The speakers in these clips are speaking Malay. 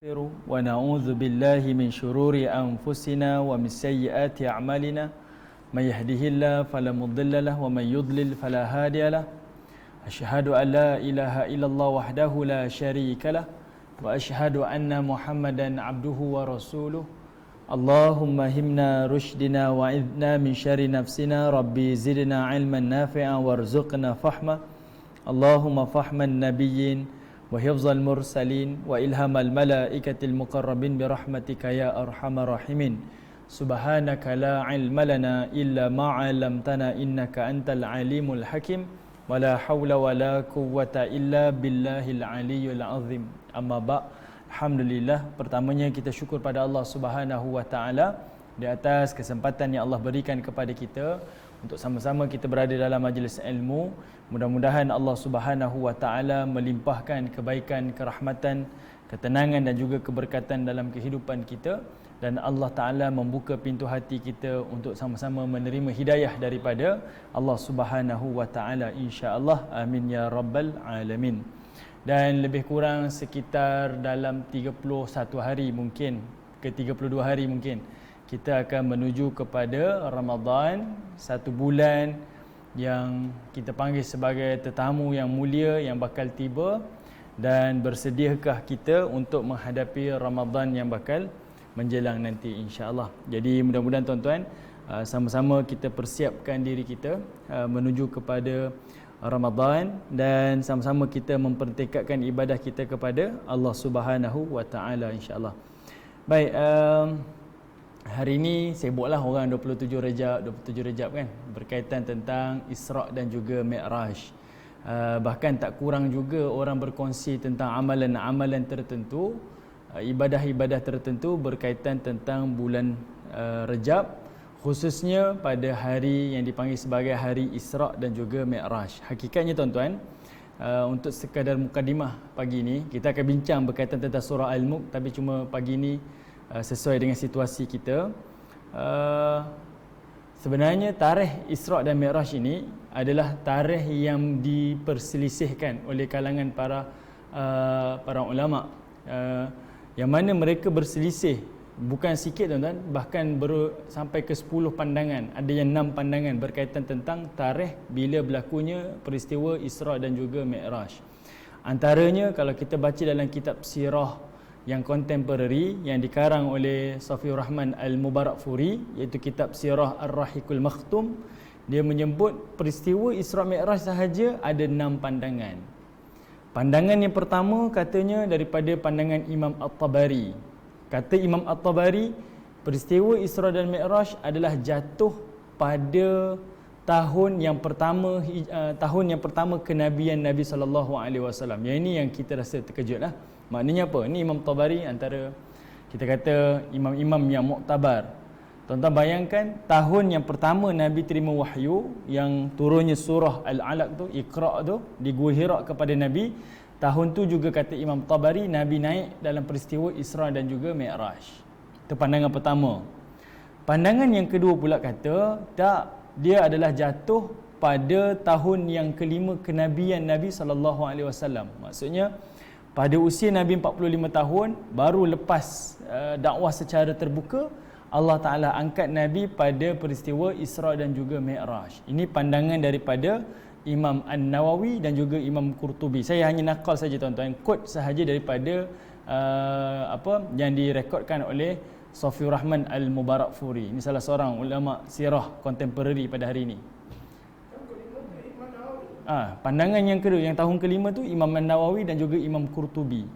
ونعوذ بالله من شرور أنفسنا ومن سيئات أعمالنا من يهده الله فلا مضل له ومن يضلل فلا هادي له أشهد أن لا إله إلا الله وحده لا شريك له وأشهد أن محمدا عبده ورسوله اللهم همنا رشدنا وعذنا من شر نفسنا ربي زدنا علما نافعا وارزقنا فهما اللهم فهم النبيين وحفظ المرسلين وإلهام الملائكة المقربين برحمتك يا أرحم الراحمين سبحانك لا علم لنا إلا ما علمتنا إنك أنت العليم الحكيم ولا حول ولا قوة إلا بالله العلي العظيم أما بعد Alhamdulillah, pertamanya kita syukur pada Allah Subhanahu wa taala di atas kesempatan yang Allah berikan kepada kita untuk sama-sama kita berada dalam majlis ilmu. Mudah-mudahan Allah Subhanahu wa taala melimpahkan kebaikan, kerahmatan, ketenangan dan juga keberkatan dalam kehidupan kita, dan Allah taala membuka pintu hati kita untuk sama-sama menerima hidayah daripada Allah Subhanahu wa taala, insya-Allah. Amin ya rabbal alamin. Dan lebih kurang sekitar dalam 31 hari mungkin ke 32 hari mungkin kita akan menuju kepada Ramadan, satu bulan yang kita panggil sebagai tetamu yang mulia yang bakal tiba. Dan bersediakah kita untuk menghadapi Ramadan yang bakal menjelang nanti, insya-Allah. Jadi mudah-mudahan tuan-tuan sama-sama kita persiapkan diri kita menuju kepada Ramadan dan sama-sama kita mempertekadkan ibadah kita kepada Allah Subhanahu wa taala, insya-Allah. Baik, hari ini sibuklah orang 27 Rejab kan, berkaitan tentang Isra' dan juga Mi'raj. Bahkan tak kurang juga orang berkongsi tentang amalan-amalan tertentu, ibadah-ibadah tertentu berkaitan tentang bulan Rejab, khususnya pada hari yang dipanggil sebagai hari Isra' dan juga Mi'raj. Hakikatnya tuan-tuan, untuk sekadar mukadimah pagi ini, kita akan bincang berkaitan tentang surah Al-Mulk, tapi cuma pagi ini sesuai dengan situasi kita. Sebenarnya tarikh Isra' dan Mi'raj ini adalah tarikh yang diperselisihkan oleh kalangan para ulama', yang mana mereka berselisih bukan sikit tuan-tuan, bahkan sampai ke 10 pandangan. Ada yang 6 pandangan berkaitan tentang tarikh bila berlakunya peristiwa Isra' dan juga Mi'raj. Antaranya kalau kita baca dalam kitab sirah yang kontemporari yang dikarang oleh Safiur Rahman Al-Mubarakfuri, iaitu kitab Sirah Ar-Rahiqul Makhtum, dia menyebut peristiwa Isra' Mi'raj sahaja ada 6 pandangan. Pandangan yang pertama katanya daripada pandangan Imam At-Tabari. Kata Imam At-Tabari, peristiwa Isra' dan Mi'raj adalah jatuh pada tahun yang pertama kenabian Nabi sallallahu alaihi wasallam. Yang ini yang kita rasa terkejutlah. Maknanya apa? Ini Imam Tabari antara kita kata imam-imam yang muktabar. Tuan-tuan bayangkan, tahun yang pertama Nabi terima wahyu, yang turunnya surah Al-Alaq tu, Iqra' tu di Gua Hira kepada Nabi. Tahun tu juga kata Imam Tabari, Nabi naik dalam peristiwa Isra' dan juga Mi'raj. Itu pandangan pertama. Pandangan yang kedua pula kata, tak, dia adalah jatuh pada tahun yang kelima kenabian Nabi SAW. Maksudnya pada usia Nabi 45 tahun, baru lepas dakwah secara terbuka, Allah Ta'ala angkat Nabi pada peristiwa Isra' dan juga Mi'raj. Ini pandangan daripada Imam An-Nawawi dan juga Imam Qurtubi. Saya hanya nakal saja tuan-tuan, quote sahaja daripada yang direkodkan oleh Safiur Rahman Al-Mubarakfuri. Ini salah seorang ulama sirah kontemporari pada hari ini. Pandangan yang kedua, yang tahun kelima tu Imam An-Nawawi dan juga Imam Qurtubi.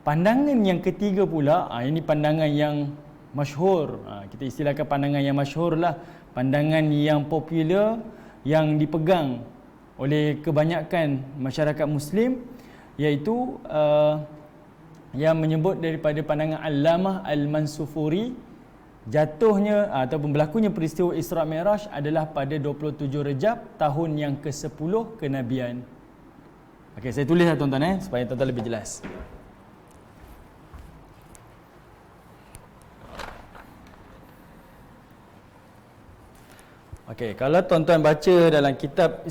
Pandangan yang ketiga pula, ini pandangan yang masyhur. Kita istilahkan pandangan yang masyhur lah, pandangan yang popular, yang dipegang oleh kebanyakan masyarakat Muslim, iaitu yang menyebut daripada pandangan Allamah Al-Mansufuri, jatuhnya ataupun berlakunya peristiwa Isra' Mi'raj adalah pada 27 Rejab tahun yang ke-10 kenabian. Okey, saya tulis tuan-tuan supaya tuan-tuan lebih jelas. Okey, kalau tuan-tuan baca dalam kitab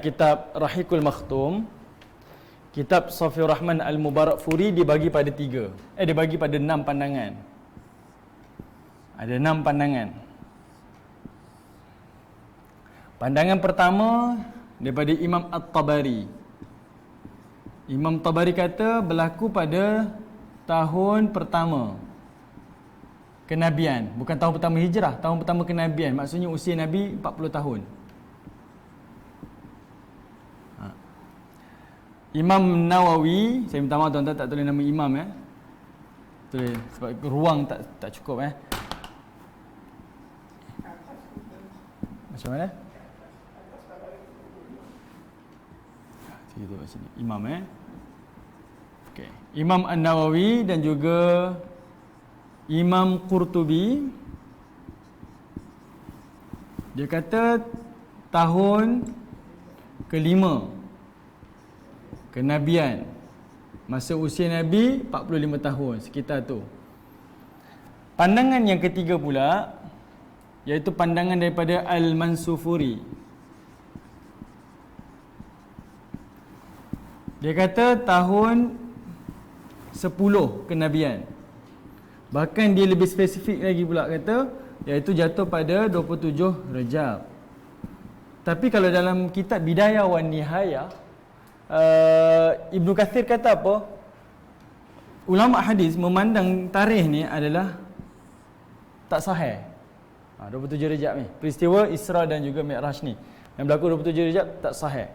kitab Rahiqul Makhtum, Kitab Safiur Rahman Al-Mubarakfuri dibagi pada 3. Dibagi pada 6 pandangan. Ada 6 pandangan. Pandangan pertama daripada Imam At-Tabari. Imam Tabari kata berlaku pada tahun pertama kenabian, bukan tahun pertama hijrah, tahun pertama kenabian. Maksudnya usia Nabi 40 tahun. Imam Nawawi, saya minta maaf tuan-tuan tak tulis nama imam tulis sebab ruang tak cukup Macam mana? Kita tengok sini. Imam Okey. Imam An-Nawawi dan juga Imam Qurtubi, dia kata tahun kelima kenabian. Masa usia Nabi 45 tahun, sekitar tu. Pandangan yang ketiga pula, iaitu pandangan daripada Al-Mansufuri. Dia kata tahun 10 kenabian. Bahkan dia lebih spesifik lagi pula kata, iaitu jatuh pada 27 Rejab. Tapi kalau dalam kitab Bidayah wan Nihayah, Ibnu Katsir kata apa? Ulama hadis memandang tarikh ni adalah tak sahih. 27 Rejab ni, peristiwa Isra dan juga Mi'raj ni yang berlaku 27 Rejab tak sahih.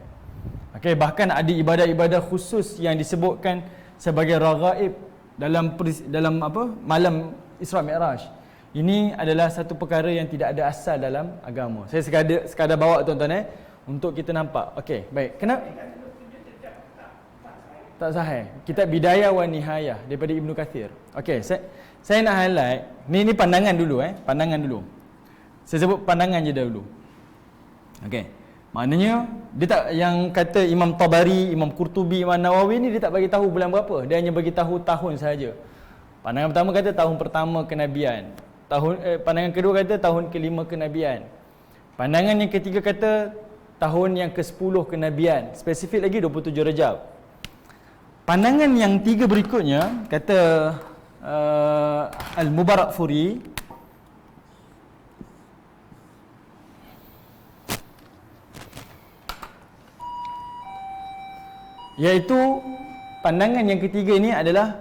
Okey, bahkan ada ibadah-ibadah khusus yang disebutkan sebagai raghaib dalam malam Isra Mi'raj. Ini adalah satu perkara yang tidak ada asal dalam agama. Saya sekadar bawa tuan-tuan untuk kita nampak. Okey, baik. Kenapa tak sahih? Kitab Bidayah wan Nihayah daripada Ibnu Katsir. Okey, saya nak highlight ni pandangan dulu pandangan dulu. Saya sebut pandangan je dahulu. Okey. Maknanya dia tak, yang kata Imam Tabari, Imam Qurtubi, Imam Nawawi ni dia tak bagi tahu bulan berapa. Dia hanya bagi tahu tahun sahaja. Pandangan pertama kata tahun pertama kenabian. Pandangan kedua kata tahun kelima kenabian. Pandangan yang ketiga kata tahun yang ke-10 kenabian. Spesifik lagi 27 Rejab. Pandangan yang tiga berikutnya kata Al-Mubarakfuri, iaitu pandangan yang ketiga ini adalah,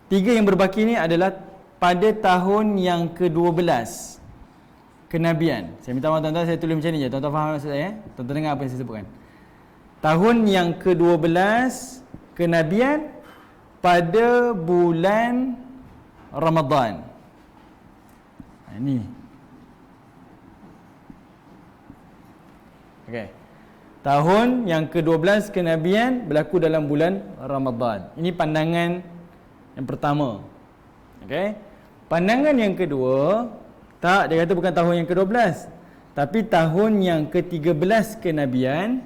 tiga yang berbaki ini adalah pada tahun yang ke-12 kenabian. Saya minta maaf tuan-tuan, saya tulis macam ni je. Tuan-tuan faham maksud saya? Tuan-tuan dengar apa yang saya sebutkan. Tahun yang ke-12 kenabian pada bulan Ramadan. Ini. Okey. Tahun yang ke-12 kenabian berlaku dalam bulan Ramadan. Ini pandangan yang pertama. Okey. Pandangan yang kedua, tak, dia kata bukan tahun yang ke-12, tapi tahun yang ke-13 kenabian,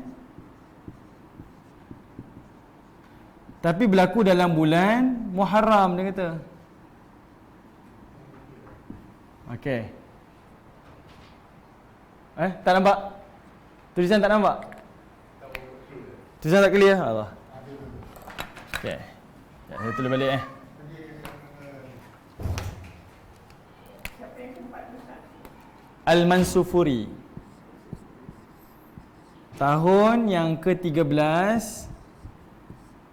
tapi berlaku dalam bulan Muharram, dia kata. Okey. Tak nampak? Tulisan tak nampak? Tulisan tak clear? Allah. Okey. Ya, saya tulis balik Al-Mansufuri. Tahun yang ke-13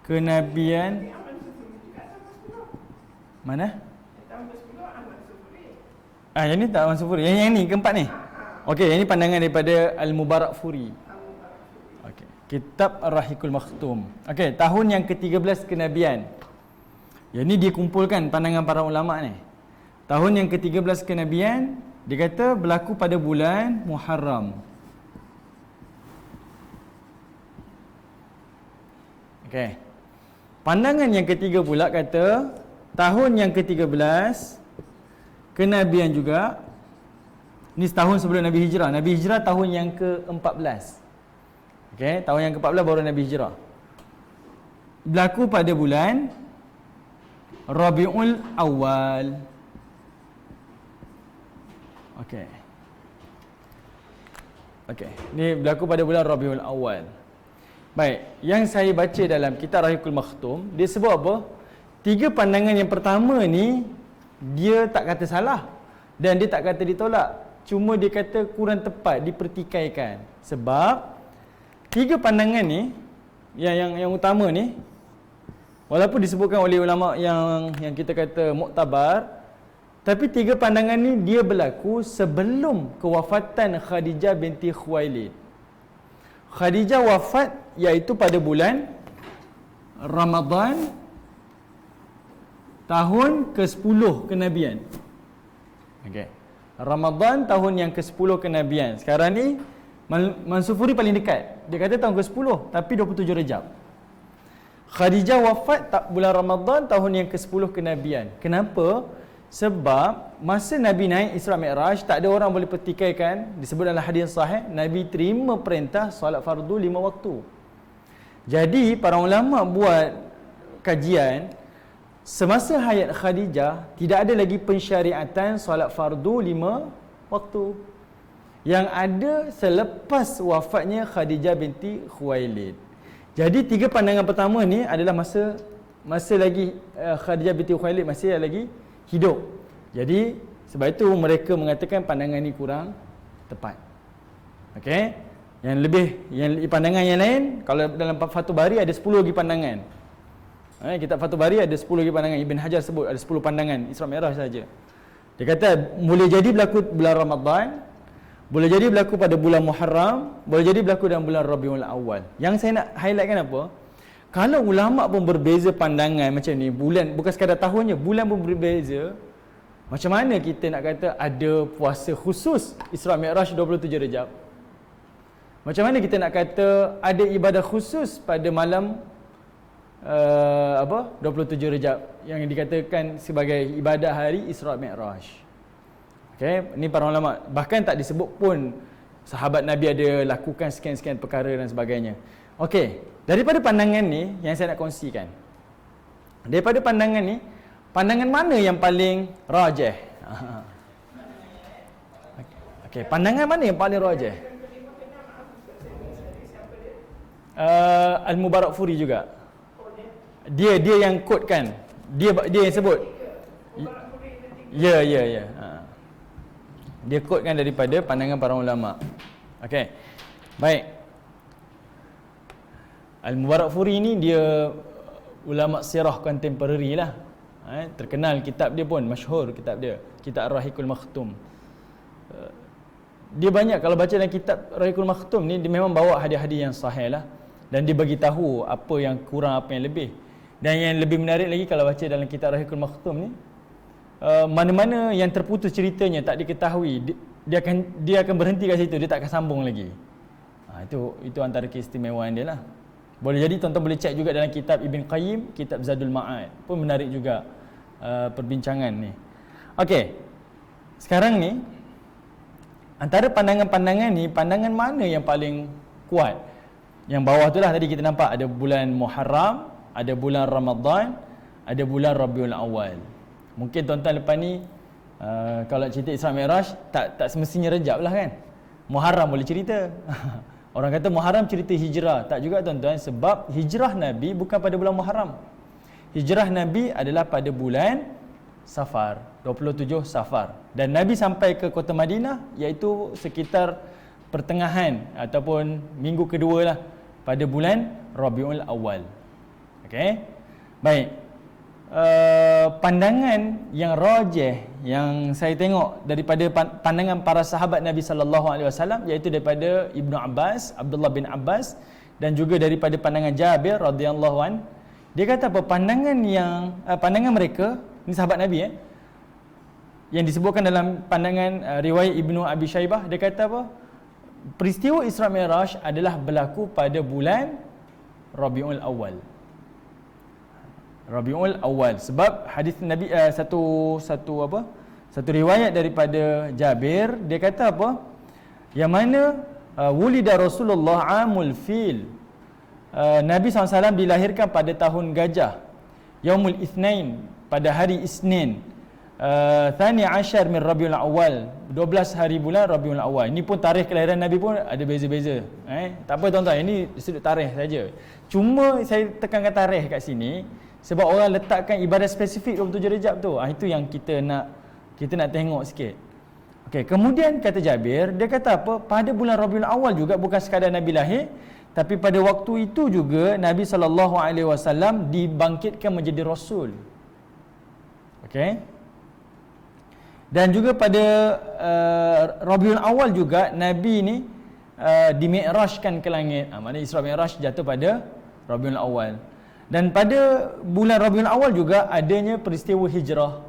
kenabian. Mana? Yang ni tak Al-Mansufuri. Yang ni keempat ni. Okey, yang ni pandangan daripada Al-Mubarakfuri. Okey, Kitab Ar-Rahikul Makhtum. Okey, tahun yang ke-13 kenabian. Yang ni dia kumpulkan pandangan para ulama ni. Tahun yang ke-13 kenabian, dia kata berlaku pada bulan Muharram. Okey. Pandangan yang ketiga pula kata tahun yang ke-13 kenabian juga. Ni setahun sebelum Nabi Hijrah. Nabi Hijrah tahun yang ke-14. Okey, tahun yang ke-14 baru Nabi Hijrah. Berlaku pada bulan Rabiul Awal. Okey. Okey, ni berlaku pada bulan Rabiul Awal. Baik, yang saya baca dalam kitab Rahikul Makhtum, dia sebut apa? 3 pandangan yang pertama ni dia tak kata salah dan dia tak kata ditolak. Cuma dia kata kurang tepat, dipertikaikan. Sebab 3 pandangan ni yang utama ni, walaupun disebutkan oleh ulama yang kita kata muktabar, tapi 3 pandangan ni dia berlaku sebelum kewafatan Khadijah binti Khuwailid. Khadijah wafat iaitu pada bulan Ramadan tahun ke-10 kenabian. Okey. Ramadan tahun yang ke-10 kenabian. Sekarang ni Mansufuri paling dekat. Dia kata tahun ke-10 tapi 27 Rejab. Khadijah wafat bulan Ramadan tahun yang ke-10 kenabian. Kenapa? Sebab masa Nabi naik Isra Mi'raj, tak ada orang boleh pertikaikan. Disebut dalam hadis sahih, Nabi terima perintah solat fardu 5 waktu. Jadi para ulama buat kajian, semasa hayat Khadijah tidak ada lagi pensyariatan solat fardu 5 waktu. Yang ada selepas wafatnya Khadijah binti Khuwailid. Jadi 3 pandangan pertama ni adalah masa lagi Khadijah binti Khuwailid masih lagi hidup. Jadi sebab itu mereka mengatakan pandangan ni kurang tepat. Okey. Yang pandangan yang lain, kalau dalam Fathul Bari ada 10 lagi pandangan. Kitab Fathul Bari ada 10 lagi pandangan. Ibn Hajar sebut ada 10 pandangan Isra Mi'raj saja. Dia kata boleh jadi berlaku bulan Ramadan, boleh jadi berlaku pada bulan Muharram, boleh jadi berlaku dalam bulan Rabiul Awal. Yang saya nak highlightkan apa? Kalau ulama pun berbeza pandangan macam ni, bulan bukan sekadar tahunnya, bulan pun berbeza. Macam mana kita nak kata ada puasa khusus Isra Mi'raj 27 Rejab? Macam mana kita nak kata ada ibadah khusus pada malam 27 Rejab yang dikatakan sebagai ibadah hari Isra Mi'raj? Okey, ni para ulama bahkan tak disebut pun sahabat Nabi ada lakukan sekian-sekian perkara dan sebagainya. Okey, daripada pandangan ni yang saya nak kongsikan. Daripada pandangan ni, pandangan mana yang paling rajih? Okey, pandangan mana yang paling rajih? Al-Mubarakfuri juga. Dia yang quote kan. Dia yang sebut. Ya. Dia quote kan daripada pandangan para ulama. Okey. Baik. Al-Mubarakfuri ni dia ulama sirah contemporary lah. Terkenal kitab dia pun, masyhur kitab dia. Kitab Rahikul Makhtum. Dia banyak, kalau baca dalam kitab Rahikul Makhtum ni, dia memang bawa hadis-hadis yang sahih lah. Dan dia bagi tahu apa yang kurang, apa yang lebih. Dan yang lebih menarik lagi kalau baca dalam kitab Rahikul Makhtum ni, mana-mana yang terputus ceritanya tak diketahui, dia akan berhenti kat situ, dia tak akan sambung lagi. Itu antara keistimewaan dia lah. Boleh jadi tuan-tuan boleh cek juga dalam kitab Ibn Qayyim, kitab Zadul Ma'ad, pun menarik juga perbincangan ni. Okey. Sekarang ni antara pandangan-pandangan ni, pandangan mana yang paling kuat? Yang bawah tu lah tadi kita nampak ada bulan Muharram, ada bulan Ramadan, ada bulan Rabiul Awal. Mungkin tuan-tuan lepas ni kalau cerita Isra Mi'raj tak semestinya Rejab lah kan. Muharram boleh cerita. Orang kata Muharram cerita hijrah. Tak juga tuan-tuan, sebab hijrah Nabi bukan pada bulan Muharram. Hijrah Nabi adalah pada bulan Safar, 27 Safar. Dan Nabi sampai ke kota Madinah iaitu sekitar pertengahan ataupun minggu kedua lah, pada bulan Rabiul Awal. Okey. Baik. Pandangan yang rajih yang saya tengok daripada pandangan para sahabat Nabi sallallahu alaihi wasallam, iaitu daripada Ibnu Abbas, Abdullah bin Abbas, dan juga daripada pandangan Jabir radhiyallahu an. Dia kata apa? Pandangan mereka, ni sahabat Nabi yang disebutkan dalam pandangan riwayat Ibnu Abi Syaibah, dia kata apa? Peristiwa Isra Mi'raj adalah berlaku pada bulan Rabiul Awal. Rabiul Awal, sebab hadis Nabi satu riwayat daripada Jabir, dia kata apa? Yang mana wulida Rasulullah amul fil. Nabi SAW dilahirkan pada tahun gajah. Yaumul Itsnain, pada hari Isnin. Thani Ashar min Rabiul Awal, 12 hari bulan Rabiul Awal. Ini pun tarikh kelahiran Nabi pun ada beza-beza. Tak apa tuan-tuan, ini sudut tarikh saja. Cuma saya tekankan tarikh kat sini sebab orang letakkan ibadat spesifik 27 Rejab tu. Itu yang kita nak tengok sikit. Okey, kemudian kata Jabir, dia kata apa? Pada bulan Rabiul Awal juga bukan sekadar Nabi lahir, tapi pada waktu itu juga Nabi SAW dibangkitkan menjadi Rasul. Okey. Dan juga pada Rabiul Awal juga Nabi ni dimi'rajkan ke langit. Maknanya Isra Mi'raj jatuh pada Rabiul Awal. Dan pada bulan Rabiul Awal juga adanya peristiwa hijrah.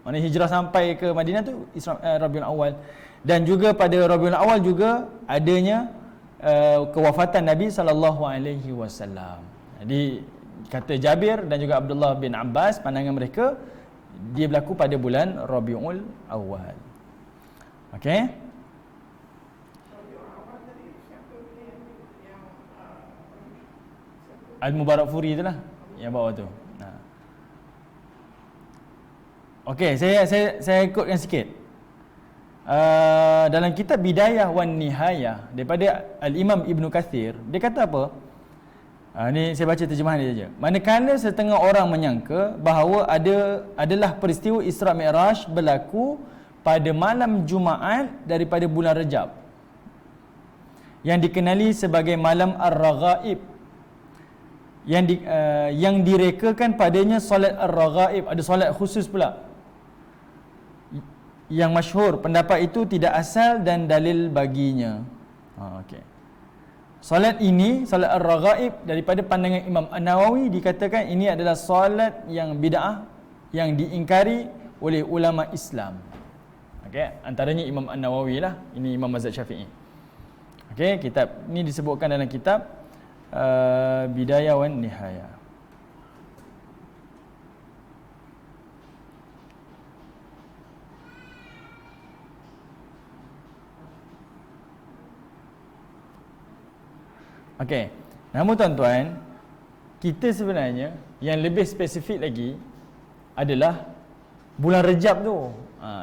Maknanya hijrah sampai ke Madinah tu Rabiul Awal. Dan juga pada Rabiul Awal juga adanya kewafatan Nabi SAW. Jadi kata Jabir dan juga Abdullah bin Abbas, pandangan mereka dia berlaku pada bulan Rabiul Awal. Okey. Al-Mubarak Furi itulah yang bawah tu. Okey, saya ikutkan sikit. Dalam kitab Bidayah wan Nihayah daripada Al-Imam Ibn Kathir, dia kata apa? Ni saya baca terjemahan dia saja. Manakala setengah orang menyangka bahawa adalah peristiwa Isra Mi'raj berlaku pada malam Jumaat daripada bulan Rejab, yang dikenali sebagai malam Ar-Raghaib, yang direkakan padanya solat Ar-Raghaib, ada solat khusus pula. Yang masyhur, pendapat itu tidak asal dan dalil baginya. Okey. Solat ini, solat Ar-Raghaib, daripada pandangan Imam An-Nawawi dikatakan ini adalah solat yang bid'ah, yang diingkari oleh ulama Islam. Okey, antaranya Imam An-Nawawi lah, ini Imam Mazhab Syafi'i. Okey, kitab ni disebutkan dalam kitab Bidayah wan Nihayah. Okey. Namun tuan-tuan, kita sebenarnya yang lebih spesifik lagi adalah bulan Rejab tu.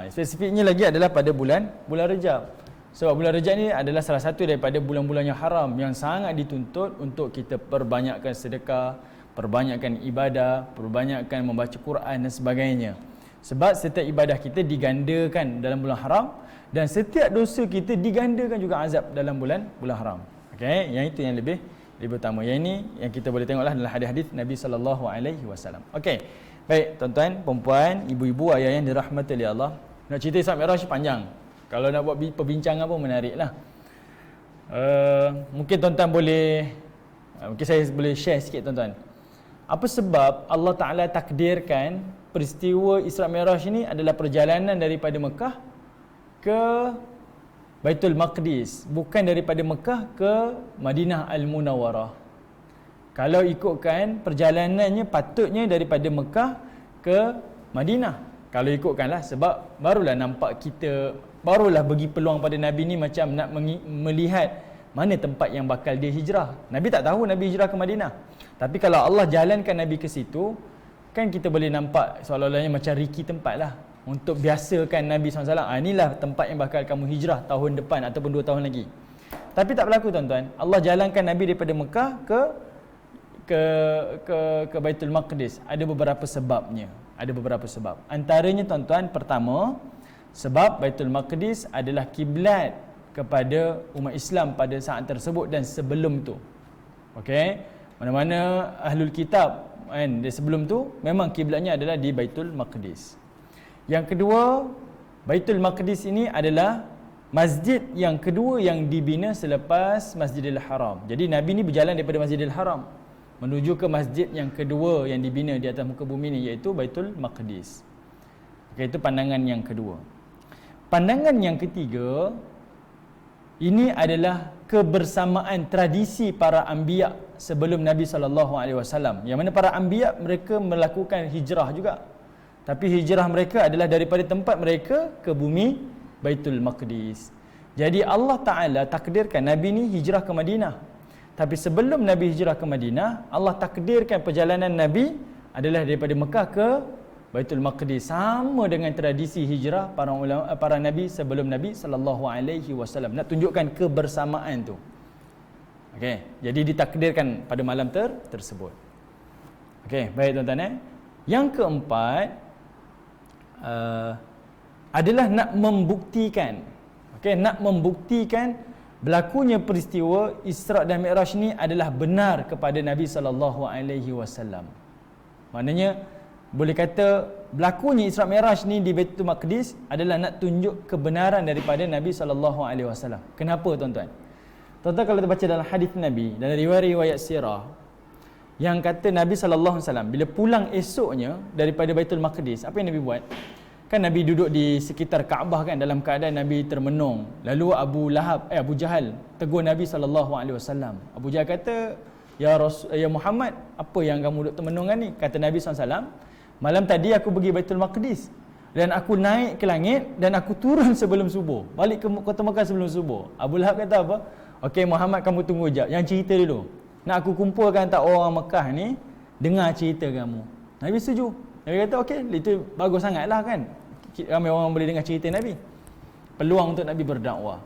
Spesifiknya lagi adalah pada bulan Rejab. Sebab bulan Rejab ni adalah salah satu daripada bulan-bulan yang haram, yang sangat dituntut untuk kita perbanyakkan sedekah, perbanyakkan ibadah, perbanyakkan membaca Quran dan sebagainya. Sebab setiap ibadah kita digandakan dalam bulan haram, dan setiap dosa kita digandakan juga azab dalam bulan haram. Okey, yang itu yang lebih utama. Yang ini yang kita boleh tengoklah dalam hadis-hadis Nabi SAW. Okey. Baik, tuan-tuan, perempuan, ibu-ibu, ayah yang dirahmati oleh Allah. Nak cerita Isra Mi'raj panjang. Kalau nak buat perbincangan pun menariklah. Mungkin tuan-tuan boleh mungkin saya boleh share sikit tuan-tuan. Apa sebab Allah Taala takdirkan peristiwa Isra Mi'raj ini adalah perjalanan daripada Mekah ke Baitul Maqdis, bukan daripada Mekah ke Madinah Al-Munawwarah. Kalau ikutkan perjalanannya patutnya daripada Mekah ke Madinah. Kalau ikutkanlah, sebab barulah nampak kita, barulah bagi peluang pada Nabi ni macam nak melihat mana tempat yang bakal dia hijrah. Nabi tak tahu Nabi hijrah ke Madinah. Tapi kalau Allah jalankan Nabi ke situ, kan kita boleh nampak seolah-olahnya macam riki tempat lah, untuk biasakan Nabi SAW, inilah tempat yang bakal kamu hijrah tahun depan ataupun 2 tahun lagi. Tapi tak berlaku tuan-tuan. Allah jalankan Nabi daripada Mekah ke Baitul Maqdis. Ada beberapa sebabnya. Antaranya tuan-tuan, pertama, sebab Baitul Maqdis adalah kiblat kepada umat Islam pada saat tersebut dan sebelum tu. Okey, mana-mana ahlul kitab kan, sebelum tu memang kiblatnya adalah di Baitul Maqdis. Yang kedua, Baitul Maqdis ini adalah masjid yang kedua yang dibina selepas Masjidil Haram. Jadi Nabi ni berjalan daripada Masjidil Haram menuju ke masjid yang kedua yang dibina di atas muka bumi ni, iaitu Baitul Maqdis. Okay, itu pandangan yang kedua. Pandangan yang ketiga, ini adalah kebersamaan tradisi para anbiya sebelum Nabi SAW. Yang mana para anbiya mereka melakukan hijrah juga. Tapi hijrah mereka adalah daripada tempat mereka ke bumi Baitul Maqdis. Jadi Allah Ta'ala takdirkan Nabi ni hijrah ke Madinah. Tapi sebelum Nabi hijrah ke Madinah, Allah takdirkan perjalanan Nabi adalah daripada Mekah ke Baitul Maqdis, sama dengan tradisi hijrah para ulama, para nabi sebelum Nabi sallallahu alaihi wasallam. Nak tunjukkan kebersamaan tu. Okey, jadi ditakdirkan pada malam tersebut. Okey, baik tuan-tuan. Yang keempat adalah nak membuktikan. Okey, nak membuktikan berlakunya peristiwa Isra' dan Mi'raj ni adalah benar kepada Nabi sallallahu alaihi wasallam. Maknanya boleh kata berlakunya Isra' Mi'raj ni di Baitul Maqdis adalah nak tunjuk kebenaran daripada Nabi sallallahu alaihi wasallam. Kenapa tuan-tuan? Tuan-tuan kalau kita baca dalam hadis Nabi, dalam riwayat sirah yang kata Nabi sallallahu alaihi wasallam bila pulang esoknya daripada Baitul Maqdis, apa yang Nabi buat? Kan Nabi duduk di sekitar Kaabah kan, dalam keadaan Nabi termenung. Lalu Abu Jahal tegur Nabi sallallahu alaihi wasallam. Abu Jahal kata, "Ya Muhammad, apa yang kamu duduk termenung kan ni?" Kata Nabi sallallahu alaihi wasallam, "Malam tadi aku pergi Baitul Maqdis dan aku naik ke langit dan aku turun sebelum subuh. Balik ke kota Mekah sebelum subuh." Abu Lahab kata apa? "Okey Muhammad, kamu tunggu jap. Yang cerita dulu. Nak aku kumpulkan tak orang Mekah ni dengar cerita kamu." Nabi setuju. Nabi kata okey, itu bagus sangatlah kan. Ramai orang boleh dengar cerita Nabi. Peluang untuk Nabi berdakwah.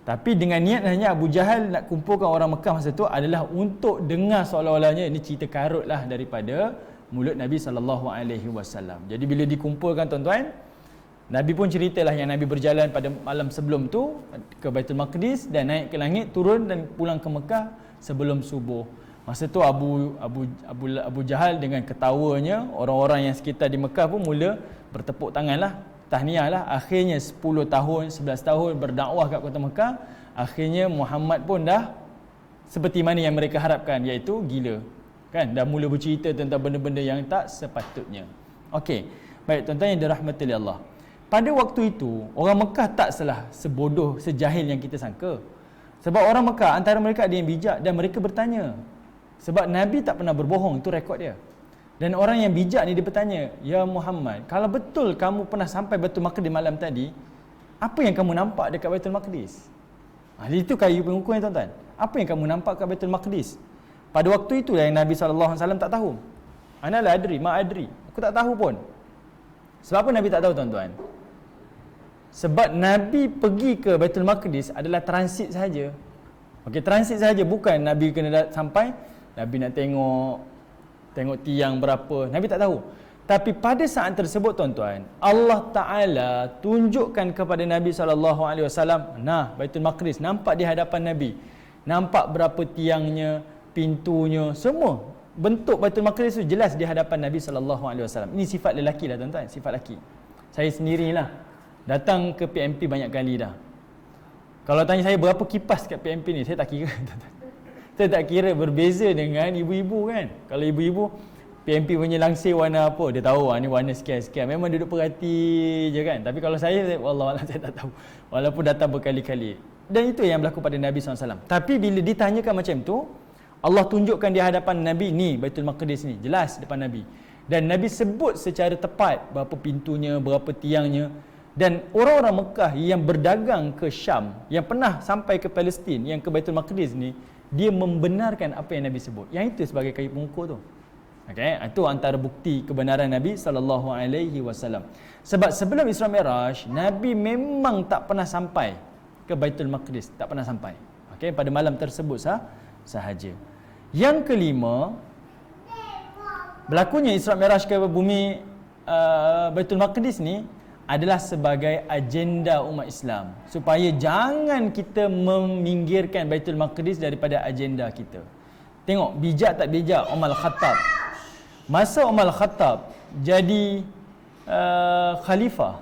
Tapi dengan niat hanya Abu Jahal nak kumpulkan orang Mekah masa tu adalah untuk dengar seolah-olahnya ini cerita karut lah daripada mulut Nabi sallallahu alaihi wasallam. Jadi bila dikumpulkan tuan-tuan, Nabi pun ceritalah yang Nabi berjalan pada malam sebelum tu ke Baitul Maqdis dan naik ke langit, turun dan pulang ke Mekah sebelum subuh. Masa tu Abu Jahal dengan ketawanya, orang-orang yang sekitar di Mekah pun mula bertepuk tanganlah, tahniah lah. Akhirnya 10 tahun, 11 tahun berdakwah kat kota Mekah, akhirnya Muhammad pun dah seperti mana yang mereka harapkan, iaitu gila. Kan, dah mula bercerita tentang benda-benda yang tak sepatutnya. Okey, baik tuan-tuan yang dirahmati oleh Allah. Pada waktu itu, orang Mekah tak salah sebodoh, sejahil yang kita sangka. Sebab orang Mekah, antara mereka ada yang bijak dan mereka bertanya. Sebab Nabi tak pernah berbohong, itu rekod dia. Dan orang yang bijak ni dia bertanya, "Ya Muhammad, kalau betul kamu pernah sampai Baitul Maqdis malam tadi, apa yang kamu nampak dekat Baitul Maqdis?" Itu kayu pengukur ni tuan-tuan. Apa yang kamu nampak kat Baitul Maqdis? Pada waktu itu yang Nabi SAW tak tahu. Ana la adri, ma adri. Aku tak tahu pun. Sebab apa Nabi tak tahu tuan-tuan? Sebab Nabi pergi ke Baitul Maqdis adalah transit sahaja. Okey, transit sahaja, bukan Nabi kena sampai, Nabi nak tengok tiang berapa, Nabi tak tahu. Tapi pada saat tersebut tuan-tuan, Allah Ta'ala tunjukkan kepada Nabi SAW, nah Baitul Maqdis, nampak di hadapan Nabi. Nampak berapa tiangnya, pintunya, semua. Bentuk Baitul Maqdis itu jelas di hadapan Nabi SAW. Ini sifat lelaki lah tuan-tuan, sifat lelaki. Saya sendirilah datang ke PMP banyak kali dah. Kalau tanya saya berapa kipas kat PMP ni, saya tak kira tuan-tuan. Saya tak kira, berbeza dengan ibu-ibu kan. Kalau ibu-ibu PMP punya langsir warna apa, dia tahu ni warna sekian-sekian. Memang duduk perhati je kan. Tapi kalau saya wallahualam saya tak tahu. Walaupun datang berkali-kali. Dan itu yang berlaku pada Nabi SAW. Tapi bila ditanyakan macam tu, Allah tunjukkan di hadapan Nabi, ni Baitul Maqdis ni, jelas depan Nabi. Dan Nabi sebut secara tepat berapa pintunya, berapa tiangnya. Dan orang-orang Mekah yang berdagang ke Syam, yang pernah sampai ke Palestin, yang ke Baitul Maqdis ni, dia membenarkan apa yang Nabi sebut. Yang itu sebagai kayu pengukur tu. Okey, itu antara bukti kebenaran Nabi sallallahu alaihi wasallam. Sebab sebelum Isra Mi'raj, Nabi memang tak pernah sampai ke Baitul Maqdis, tak pernah sampai. Okey, pada malam tersebut sahaja. Yang kelima, berlakunya Isra Mi'raj ke bumi Baitul Maqdis ni adalah sebagai agenda umat Islam, supaya jangan kita meminggirkan Baitul Maqdis daripada agenda kita. Tengok bijak tak bijak Umar Khattab. Masa Umar Khattab jadi khalifah,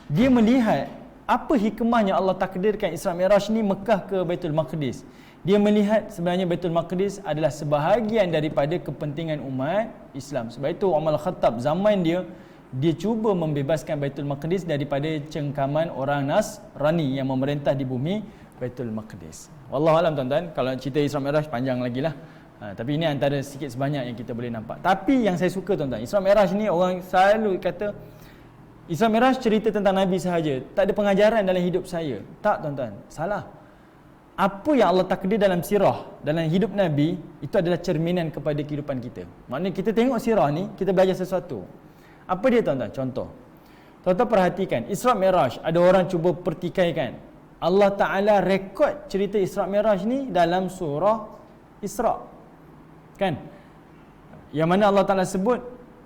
dia melihat apa hikmahnya Allah takdirkan Isra Mi'raj ni Mekah ke Baitul Maqdis. Dia melihat sebenarnya Baitul Maqdis adalah sebahagian daripada kepentingan umat Islam. Sebab itu Umar Khattab zaman dia cuba membebaskan Baitul Maqdis daripada cengkaman orang Nasrani yang memerintah di bumi Baitul Maqdis. Wallahualam tuan-tuan, kalau cerita Isra Mi'raj panjang lagi lah. Tapi ini antara sikit sebanyak yang kita boleh nampak. Tapi yang saya suka tuan-tuan, Isra Mi'raj ni orang selalu kata Isra Mi'raj cerita tentang Nabi sahaja, tak ada pengajaran dalam hidup saya. Tak tuan-tuan, salah. Apa yang Allah takdir dalam sirah, dalam hidup Nabi, itu adalah cerminan kepada kehidupan kita. Maknanya kita tengok sirah ni, kita belajar sesuatu. Apa dia tuan-tuan? Contoh. Tuan-tuan perhatikan, Isra Mi'raj, ada orang cuba pertikaikan. Allah Ta'ala rekod cerita Isra Mi'raj ni dalam surah Isra. Kan? Yang mana Allah Ta'ala sebut,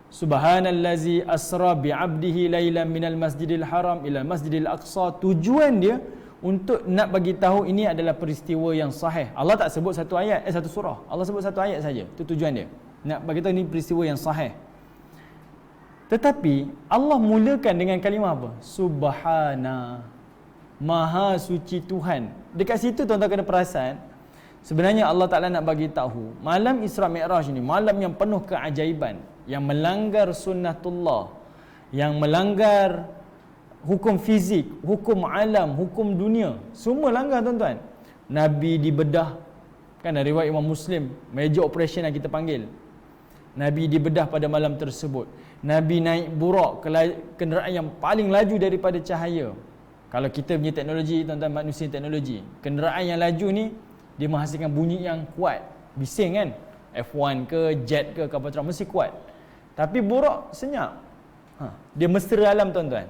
Subhanallazi asra bi'abdihi laylan minal masjidil haram ila masjidil aqsa. Tujuan dia untuk nak bagi tahu ini adalah peristiwa yang sahih. Allah tak sebut satu ayat, satu surah. Allah sebut satu ayat saja. Itu tujuan dia. Nak bagi tahu ini peristiwa yang sahih. Tetapi Allah mulakan dengan kalimah apa? Subhana. Maha suci Tuhan. Dekat situ tuan-tuan kena perasan, sebenarnya Allah Ta'ala nak bagi tahu malam Isra Mi'raj ni malam yang penuh keajaiban, yang melanggar sunnatullah, yang melanggar hukum fizik, hukum alam, hukum dunia. Semua langgar tuan-tuan. Nabi dibedah. Kan dari riwayat Imam Muslim, major operation yang kita panggil. Nabi dibedah pada malam tersebut. Nabi naik burak, kenderaan yang paling laju daripada cahaya. Kalau kita punya teknologi, tuan-tuan, manusia teknologi, kenderaan yang laju ni dia menghasilkan bunyi yang kuat, bising kan, F1 ke jet ke kapal terbang mesti kuat. Tapi burak senyap. Dia mesra alam tuan-tuan.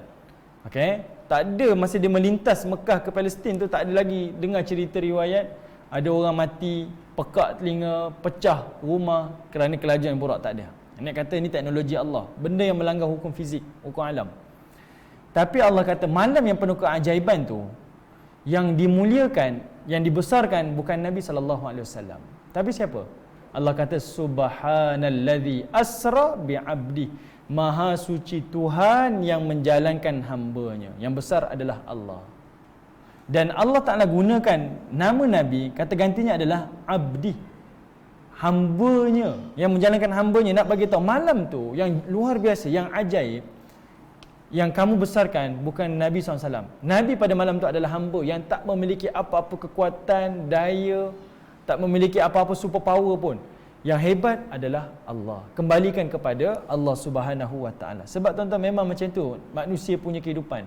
Okey, tak ada masa dia melintas Mekah ke Palestin tu, tak ada lagi dengar cerita riwayat ada orang mati, pekak telinga, pecah rumah kerana kelajuan burak, tak ada. Nak kata ini teknologi Allah, benda yang melanggar hukum fizik, hukum alam. Tapi Allah kata malam yang penuh keajaiban tu, yang dimuliakan, yang dibesarkan bukan Nabi SAW, tapi siapa? Allah kata Subhanallazi asra bi'abdi. Maha suci Tuhan yang menjalankan hamba-Nya. Yang besar adalah Allah. Dan Allah Ta'ala gunakan nama Nabi, kata gantinya adalah abdi, hamba-Nya, yang menjalankan hamba-Nya. Nak bagi tahu malam tu yang luar biasa, yang ajaib, yang kamu besarkan bukan Nabi SAW. Nabi pada malam tu adalah hamba yang tak memiliki apa-apa kekuatan, daya, tak memiliki apa-apa superpower pun. Yang hebat adalah Allah. Kembalikan kepada Allah Subhanahu Wa Ta'ala. Sebab tuan-tuan memang macam tu manusia punya kehidupan.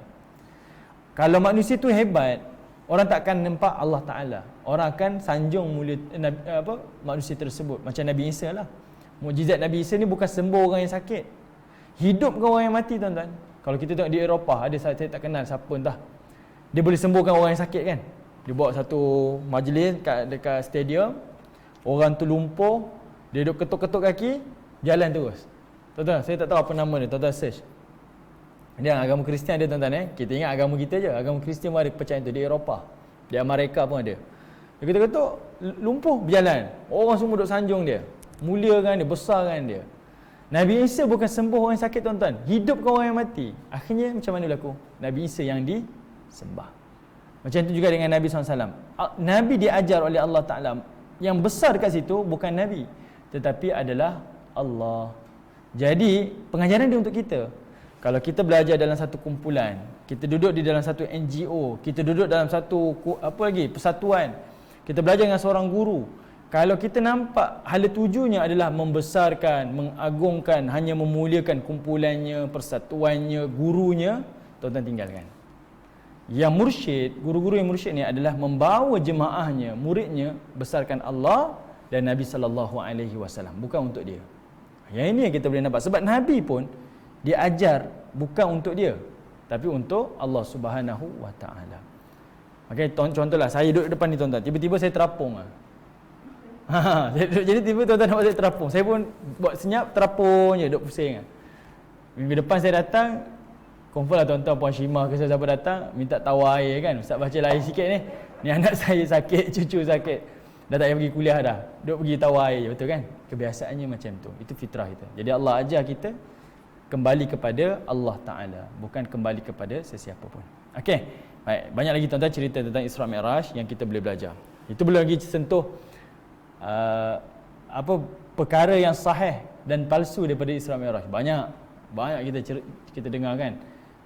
Kalau manusia tu hebat, orang takkan nampak Allah Ta'ala. Orang akan sanjung mulia manusia tersebut. Macam Nabi Isa lah. Mukjizat Nabi Isa ni bukan sembuh orang yang sakit, hidupkan orang yang mati tuan-tuan. Kalau kita tengok di Eropah, ada saya tak kenal siapa entah, dia boleh sembuhkan orang yang sakit kan. Dia buat satu majlis dekat stadium, orang tu lumpuh, dia duduk ketuk-ketuk kaki, jalan terus. Tuan-tuan, saya tak tahu apa nama dia, tuan-tuan search. Dia agama Kristian ada tuan-tuan. Kita ingat agama kita je, agama Kristian pun ada kepercayaan tu. Di Eropah, di Amerika pun ada. Dia ketuk-ketuk, lumpuh, berjalan. Orang semua duduk sanjung dia, muliakan dia, besarkan dia. Nabi Isa bukan sembuh orang sakit tuan-tuan, hidupkan orang yang mati. Akhirnya macam mana berlaku? Nabi Isa yang disembah. Macam itu juga dengan Nabi SAW. Nabi diajar oleh Allah Ta'ala. Yang besar kat situ bukan Nabi, tetapi adalah Allah. Jadi pengajaran dia untuk kita. Kalau kita belajar dalam satu kumpulan, kita duduk di dalam satu NGO, kita duduk dalam satu persatuan, kita belajar dengan seorang guru, kalau kita nampak hala tujunya adalah membesarkan, mengagungkan, hanya memuliakan kumpulannya, persatuannya, gurunya, tuan-tuan tinggalkan. Yang mursyid, guru-guru yang mursyid ni adalah membawa jemaahnya, muridnya, besarkan Allah dan Nabi SAW, bukan untuk dia. Yang ini yang kita boleh nampak. Sebab Nabi pun diajar bukan untuk dia, tapi untuk Allah Subhanahu Wa Ta'ala. Okay, contohlah saya duduk depan ni tuan-tuan, tiba-tiba saya terapung lah. Jadi tiba tuan-tuan nampak saya terapung, saya pun buat senyap, terapung je, duduk pusing lah. Minggu depan saya datang, confirm lah tuan-tuan, Puan Syimah ke siapa datang, minta tawar air kan, Ustaz baca air sikit ni, ni anak saya sakit, cucu sakit, dah tak payah pergi kuliah dah, duduk pergi tawar air, betul kan? Kebiasaannya macam tu, itu fitrah kita. Jadi Allah ajar kita kembali kepada Allah Ta'ala, bukan kembali kepada sesiapa pun. Okey, baik, banyak lagi tuan-tuan cerita tentang Isra Mi'raj yang kita boleh belajar. Itu belum lagi sentuh perkara yang sahih dan palsu daripada Isra Mi'raj. Banyak kita dengar kan,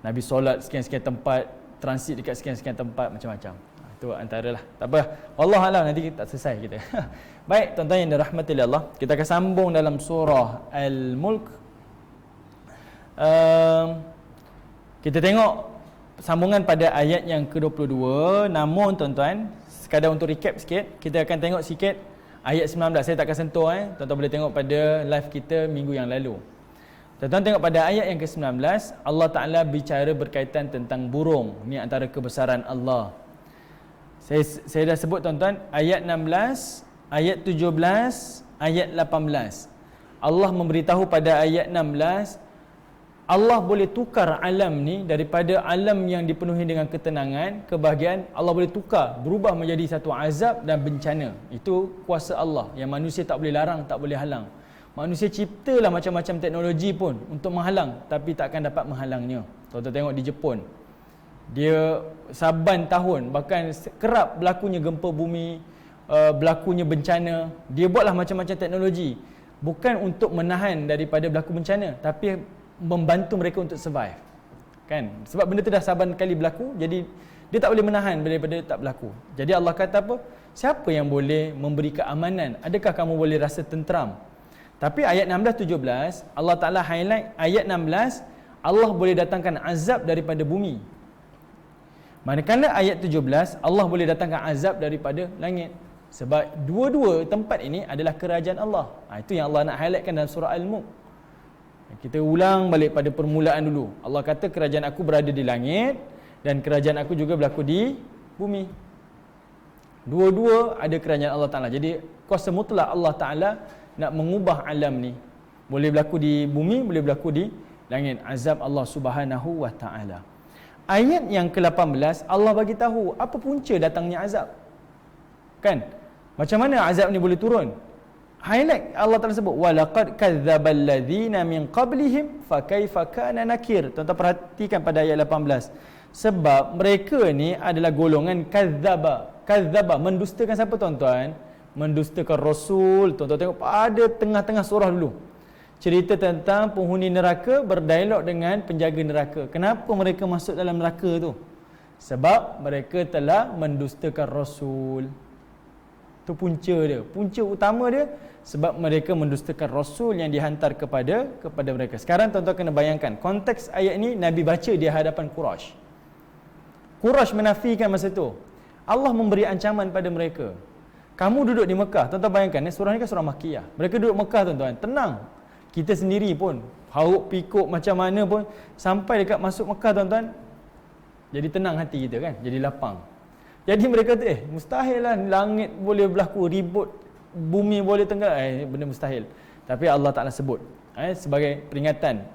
Nabi solat sekian-sekian tempat, transit dekat sekian-sekian tempat, macam-macam. Itu antara lah. Tak apa, Allah Alam, nanti kita tak selesai kita. Baik tuan-tuan yang dirahmati Allah, kita akan sambung dalam surah Al-Mulk. Kita tengok sambungan pada ayat yang ke-22. Namun tuan-tuan, sekadar untuk recap sikit, kita akan tengok sikit ayat 19. Saya tak akan sentuh, tuan-tuan boleh tengok pada live kita minggu yang lalu. Tuan-tuan tengok pada ayat yang ke-19, Allah Ta'ala bicara berkaitan tentang burung. Ini antara kebesaran Allah. Saya dah sebut tuan-tuan, ayat 16, ayat 17, ayat 18. Allah memberitahu pada ayat 16, Allah boleh tukar alam ni daripada alam yang dipenuhi dengan ketenangan, kebahagiaan, Allah boleh tukar, berubah menjadi satu azab dan bencana. Itu kuasa Allah yang manusia tak boleh larang, tak boleh halang. Manusia ciptalah macam-macam teknologi pun untuk menghalang, tapi tak akan dapat menghalangnya. Tuan-tuan tengok di Jepun, dia saban tahun, bahkan kerap berlakunya gempa bumi, berlakunya bencana. Dia buatlah macam-macam teknologi, bukan untuk menahan daripada berlaku bencana, tapi membantu mereka untuk survive. Kan? Sebab benda tu dah saban kali berlaku, jadi dia tak boleh menahan daripada tak berlaku. Jadi Allah kata apa? Siapa yang boleh memberi keamanan? Adakah kamu boleh rasa tenteram? Tapi ayat 16-17, Allah Ta'ala highlight ayat 16, Allah boleh datangkan azab daripada bumi. Manakala ayat 17, Allah boleh datangkan azab daripada langit. Sebab dua-dua tempat ini adalah kerajaan Allah. Itu yang Allah nak highlightkan dalam surah Al-Mulk. Kita ulang balik pada permulaan dulu. Allah kata kerajaan aku berada di langit dan kerajaan aku juga berlaku di bumi. Dua-dua ada kerajaan Allah Ta'ala. Jadi kuasa mutlak Allah Ta'ala nak mengubah alam ni. Boleh berlaku di bumi, boleh berlaku di langit. Azab Allah Subhanahu wa Ta'ala. Ayat yang ke-18, Allah bagi tahu apa punca datangnya azab. Kan? Macam mana azab ni boleh turun? Highlight Allah Ta'ala sebut, walaqad kadzdzabal ladzina min qablihim fakaifa kana nakir. Tuan-tuan perhatikan pada ayat 18. Sebab mereka ni adalah golongan kadzdzaba, mendustakan siapa tuan-tuan? Mendustakan Rasul. Tuan-tuan tengok pada tengah-tengah surah dulu, cerita tentang penghuni neraka berdialog dengan penjaga neraka. Kenapa mereka masuk dalam neraka tu? Sebab mereka telah mendustakan Rasul. Itu punca dia. Punca utama dia sebab mereka mendustakan Rasul yang dihantar kepada mereka. Sekarang tuan-tuan kena bayangkan konteks ayat ni Nabi baca di hadapan Quraisy. Quraisy menafikan masa tu. Allah memberi ancaman pada mereka. Kamu duduk di Mekah, tuan-tuan bayangkan, surah ni kan surah Makkiyah. Mereka duduk Mekah tuan-tuan, tenang. Kita sendiri pun, hauk pikuk macam mana pun, sampai dekat masuk Mekah tuan-tuan, jadi tenang hati kita kan, jadi lapang. Jadi mereka kata, mustahil lah langit boleh berlaku, ribut, bumi boleh tenggelam, benda mustahil. Tapi Allah Ta'ala sebut, sebagai peringatan,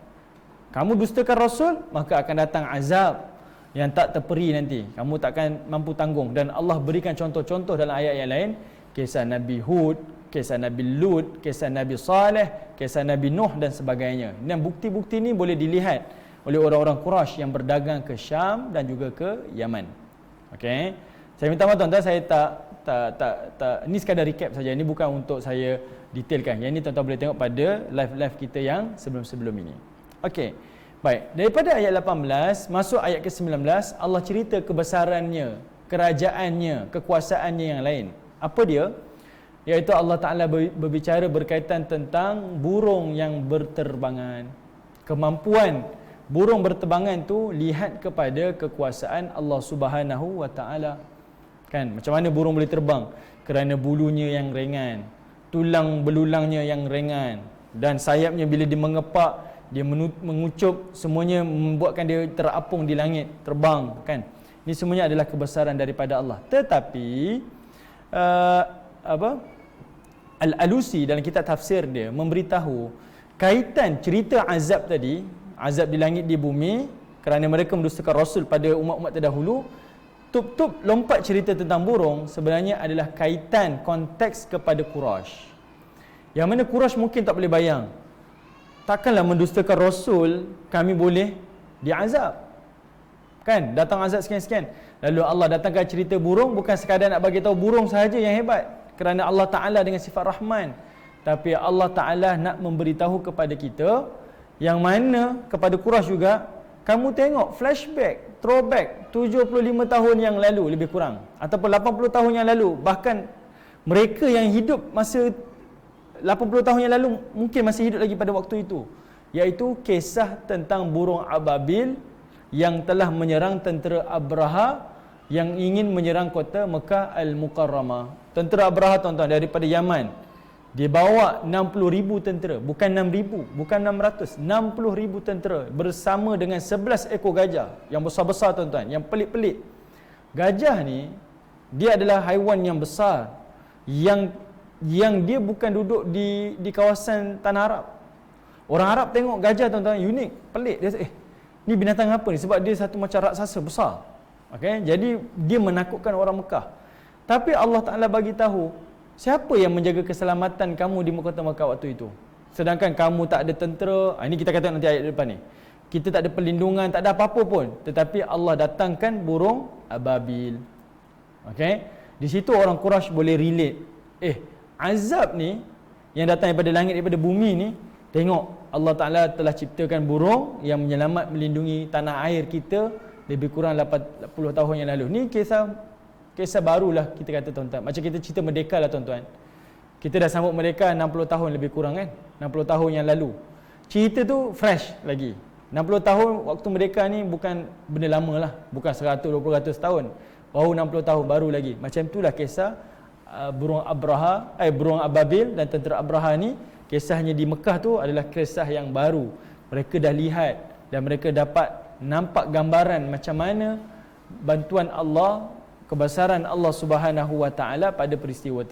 kamu dustakan Rasul, maka akan datang azab yang tak terperi nanti. Kamu takkan mampu tanggung. Dan Allah berikan contoh-contoh dalam ayat yang lain. Kisah Nabi Hud, kisah Nabi Lut, kisah Nabi Saleh, kisah Nabi Nuh dan sebagainya. Dan bukti-bukti ni boleh dilihat oleh orang-orang Quraisy yang berdagang ke Syam dan juga ke Yaman. Okey. Saya minta maaf tuan-tuan, saya tak ni sekadar recap saja. Ini bukan untuk saya detailkan. Yang ini tuan-tuan boleh tengok pada live-live kita yang sebelum-sebelum ini. Okey. Baik, daripada ayat 18 masuk ayat ke-19, Allah cerita kebesarannya, kerajaannya, kekuasaannya yang lain. Apa dia? Iaitu Allah Ta'ala berbicara berkaitan tentang burung yang berterbangan. Kemampuan burung berterbangan tu lihat kepada kekuasaan Allah Subhanahu wa Ta'ala. Kan, macam mana burung boleh terbang? Kerana bulunya yang ringan, tulang belulangnya yang ringan, dan sayapnya bila dia mengepak, dia mengucup, semuanya membuatkan dia terapung di langit, terbang kan. Ini semuanya adalah kebesaran daripada Allah. Tetapi Al-Alusi dalam kitab tafsir dia memberitahu kaitan cerita azab tadi, azab di langit di bumi kerana mereka mendustakan Rasul pada umat-umat terdahulu. Tup-tup lompat cerita tentang burung sebenarnya adalah kaitan konteks kepada Quraisy. Yang mana Quraisy mungkin tak boleh bayang, takkanlah mendustakan Rasul kami boleh diazab. Kan? Datang azab sekian-sekian. Lalu Allah datangkan cerita burung, bukan sekadar nak bagi tahu burung sahaja yang hebat. Kerana Allah Ta'ala dengan sifat Rahman. Tapi Allah Ta'ala nak memberitahu kepada kita, yang mana kepada Quraisy juga, kamu tengok flashback, throwback 75 tahun yang lalu lebih kurang. Ataupun 80 tahun yang lalu. Bahkan mereka yang hidup masa 80 tahun yang lalu mungkin masih hidup lagi pada waktu itu, iaitu kisah tentang burung ababil yang telah menyerang tentera Abraha yang ingin menyerang kota Mekah Al-Mukarramah. Tentera Abraha tuan-tuan daripada Yaman, Dia bawa 60,000 tentera, bukan 6,000, bukan 600, 60,000 tentera bersama dengan 11 ekor gajah yang besar-besar tuan-tuan, yang pelik-pelik. Gajah ni dia adalah haiwan yang besar, yang dia bukan duduk di kawasan tanah Arab. Orang Arab tengok gajah tuan-tuan unik, pelik. Dia ni binatang apa ni? Sebab dia satu macam raksasa besar. Okey, jadi dia menakutkan orang Mekah. Tapi Allah Taala bagi tahu, siapa yang menjaga keselamatan kamu di kota Mekah waktu itu? Sedangkan kamu tak ada tentera. Ini kita kata nanti ayat depan ni. Kita tak ada perlindungan, tak ada apa-apa pun. Tetapi Allah datangkan burung ababil. Okey, di situ orang Quraisy boleh relate. Azab ni yang datang daripada langit, daripada bumi ni, tengok Allah Ta'ala telah ciptakan burung yang menyelamat, melindungi tanah air kita lebih kurang 80 tahun yang lalu. Ni kisah barulah kita kata tuan-tuan. Macam kita cerita merdeka lah tuan-tuan. Kita dah sambut merdeka 60 tahun lebih kurang kan, 60 tahun yang lalu. Cerita tu fresh lagi. 60 tahun waktu merdeka ni bukan benda lama lah, bukan 100-200 tahun. Baru 60 tahun baru lagi. Macam itulah kisah burung ababil dan tentera Abraha ni. Kisahnya di Mekah tu adalah kisah yang baru. Mereka dah lihat dan mereka dapat nampak gambaran macam mana bantuan Allah, kebesaran Allah Subhanahu Wa Taala pada peristiwa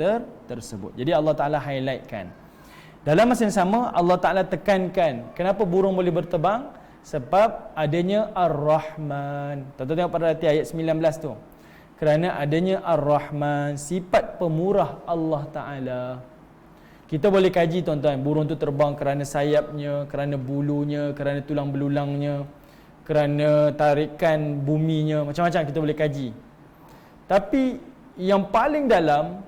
tersebut. Jadi Allah Taala highlightkan. Dalam masa yang sama Allah Taala tekankan kenapa burung boleh berterbang? Sebab adanya Ar-Rahman. Tuan-tuan tengok pada ayat 19 tu. Kerana adanya Ar-Rahman, sifat pemurah Allah Taala. Kita boleh kaji tuan-tuan, burung tu terbang kerana sayapnya, kerana bulunya, kerana tulang belulangnya, kerana tarikan buminya, macam-macam kita boleh kaji. Tapi yang paling dalam,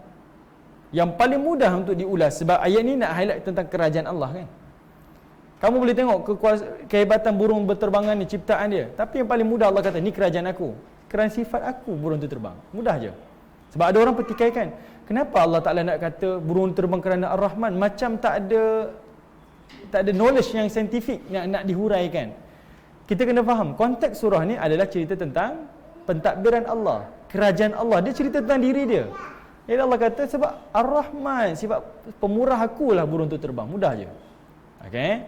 yang paling mudah untuk diulas, sebab ayat ni nak highlight tentang kerajaan Allah kan. Kamu boleh tengok kehebatan burung berterbangan ni, ciptaan dia. Tapi yang paling mudah Allah kata, ni kerajaan aku. Kerana sifat aku burung tu terbang. Mudah je. Sebab ada orang pertikaikan, kenapa Allah Ta'ala nak kata burung terbang kerana Ar-Rahman? Macam tak ada knowledge yang saintifik nak dihuraikan. Kita kena faham, konteks surah ni adalah cerita tentang pentadbiran Allah, kerajaan Allah. Dia cerita tentang diri dia. Jadi Allah kata sebab Ar-Rahman, sifat pemurah akulah burung tu terbang. Mudah je. Okey.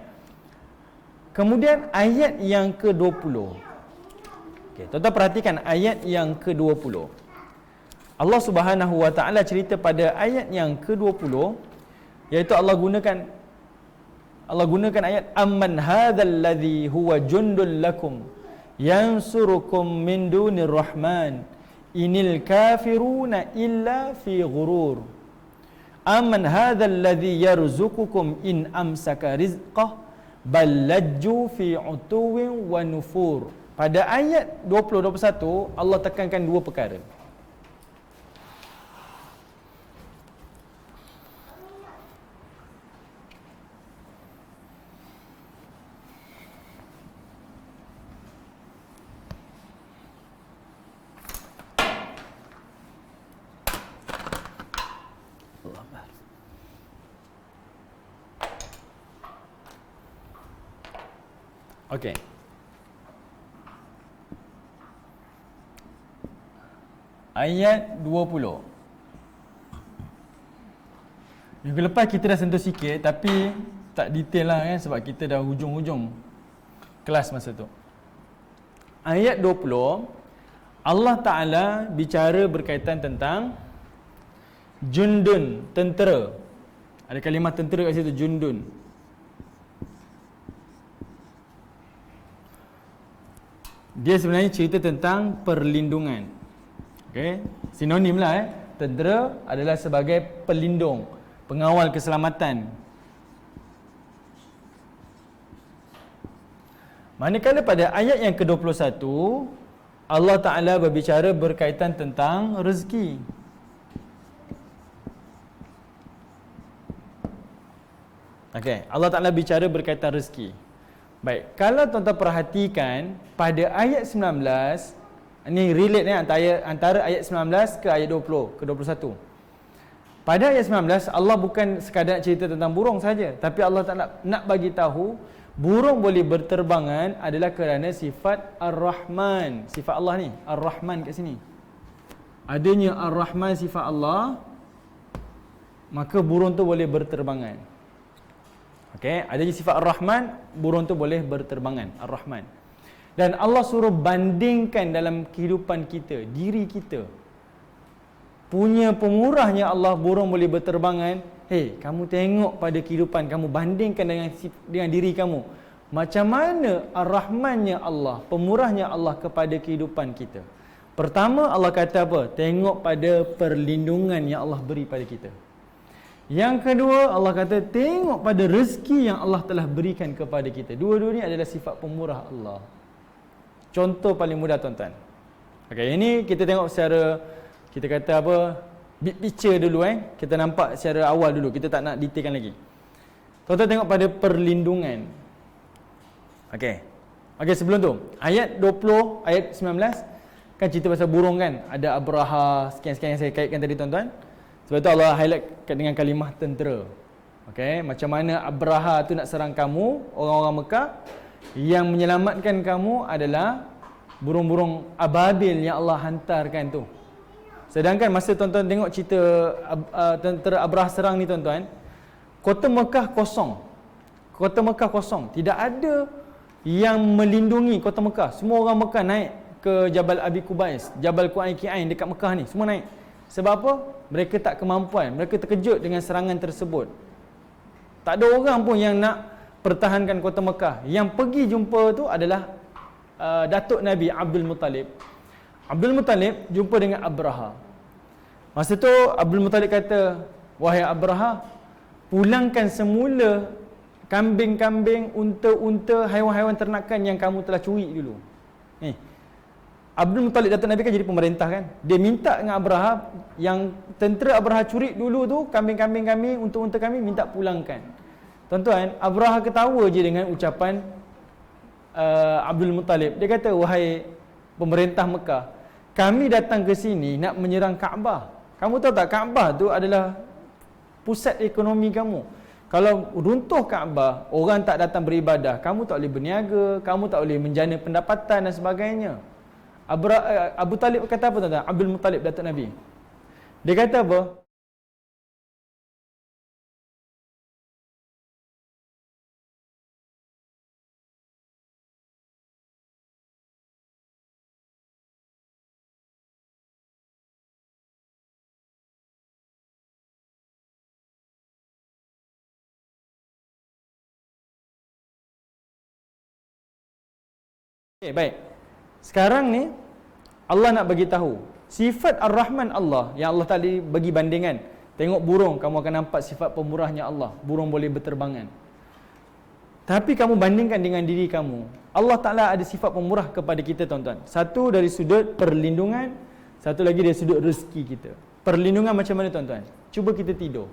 Kemudian ayat yang ke-20. Okey, tuan-tuan perhatikan ayat yang ke-20. Allah Subhanahu Wa Taala cerita pada ayat yang ke-20, iaitu Allah gunakan ayat amman hadzal ladzi huwa jundul lakum yansurukum min dunir rahman inil kafiruna illa fi ghurur. Amman hadzal ladzi yarzuqukum in amsaka rizqah bal lajju fi utuwin wa nufur. Pada ayat 20-21 Allah tekankan dua perkara. Okey. Ayat 20. Minggu lepas kita dah sentuh sikit tapi tak detail lah kan, sebab kita dah hujung-hujung kelas masa tu. Ayat 20 Allah Ta'ala bicara berkaitan tentang jundun, tentera. Ada kalimah tentera kat situ, jundun. Dia sebenarnya cerita tentang perlindungan. Okey, sinonim lah tentera adalah sebagai pelindung, pengawal keselamatan. Manakala pada ayat yang ke-21 Allah Ta'ala berbicara berkaitan tentang rezeki. Okey, Allah Ta'ala bicara berkaitan rezeki. Baik, kalau tuan-tuan perhatikan pada ayat 19, ni relate antara ayat 19 ke ayat 20, ke 21. Pada ayat 19 Allah bukan sekadar nak cerita tentang burung saja, tapi Allah Ta'ala nak bagi tahu burung boleh berterbangan adalah kerana sifat Ar-Rahman. Sifat Allah ni, Ar-Rahman kat sini. Adanya Ar-Rahman sifat Allah maka burung tu boleh berterbangan. Okey, ada je sifat Ar-Rahman, burung tu boleh berterbangan, Ar-Rahman. Dan Allah suruh bandingkan dalam kehidupan kita, diri kita. Punya pemurahnya Allah, burung boleh berterbangan. Hei, kamu tengok pada kehidupan kamu, bandingkan dengan diri kamu. Macam mana Ar-Rahmannya Allah, pemurahnya Allah kepada kehidupan kita. Pertama, Allah kata apa? Tengok pada perlindungan yang Allah beri pada kita. Yang kedua, Allah kata tengok pada rezeki yang Allah telah berikan kepada kita. Dua-dua ni adalah sifat pemurah Allah. Contoh paling mudah tuan-tuan. Okey, ini kita tengok secara, kita kata apa, big picture dulu Kita nampak secara awal dulu, kita tak nak detailkan lagi. Tuan-tuan tengok pada perlindungan. Okey. Okey, sebelum tu, ayat 20, ayat 19 kan cerita pasal burung kan. Ada Abraha, sekian-sekian yang saya kaitkan tadi tuan-tuan. Sebab tu Allah highlight dengan kalimah tentera. Okey, macam mana Abraha tu nak serang kamu, orang-orang Mekah. Yang menyelamatkan kamu adalah burung-burung ababil yang Allah hantarkan tu. Sedangkan masa tuan-tuan tengok cerita tentera Abraha serang ni tuan-tuan, kota Mekah kosong. Kota Mekah kosong. Tidak ada yang melindungi kota Mekah. Semua orang Mekah naik ke Jabal Abi Qubais, Jabal Qu'il-Ain dekat Mekah ni. Semua naik. Sebab apa? Mereka tak kemampuan. Mereka terkejut dengan serangan tersebut. Tak ada orang pun yang nak pertahankan kota Mekah. Yang pergi jumpa tu adalah Datuk Nabi Abdul Muttalib. Abdul Muttalib jumpa dengan Abraha. Masa tu Abdul Muttalib kata, wahai Abraha, pulangkan semula kambing-kambing, unta-unta, haiwan-haiwan ternakan yang kamu telah curi dulu. Abdul Muttalib, Datuk Nabi kan jadi pemerintah kan. Dia minta dengan Abraha, yang tentera Abraha curi dulu tu, kambing-kambing kami, unta-unta kami, minta pulangkan. Tuan-tuan, Abraha ketawa je dengan ucapan Abdul Muttalib. Dia kata, wahai pemerintah Mekah, kami datang ke sini nak menyerang Kaabah. Kamu tahu tak, Kaabah tu adalah pusat ekonomi kamu. Kalau runtuh Kaabah, orang tak datang beribadah, kamu tak boleh berniaga, kamu tak boleh menjana pendapatan dan sebagainya. Abu Talib kata apa tuan-tuan? Abdul Muttalib, Datuk Nabi. Dia kata apa? Okay, baik. Sekarang ni Allah nak bagi tahu sifat Ar-Rahman Allah yang Allah tadi bagi bandingan. Tengok burung, kamu akan nampak sifat pemurahnya Allah. Burung boleh berterbangan. Tapi kamu bandingkan dengan diri kamu. Allah Ta'ala ada sifat pemurah kepada kita tuan-tuan. Satu dari sudut perlindungan, satu lagi dari sudut rezeki kita. Perlindungan macam mana tuan-tuan? Cuba kita tidur.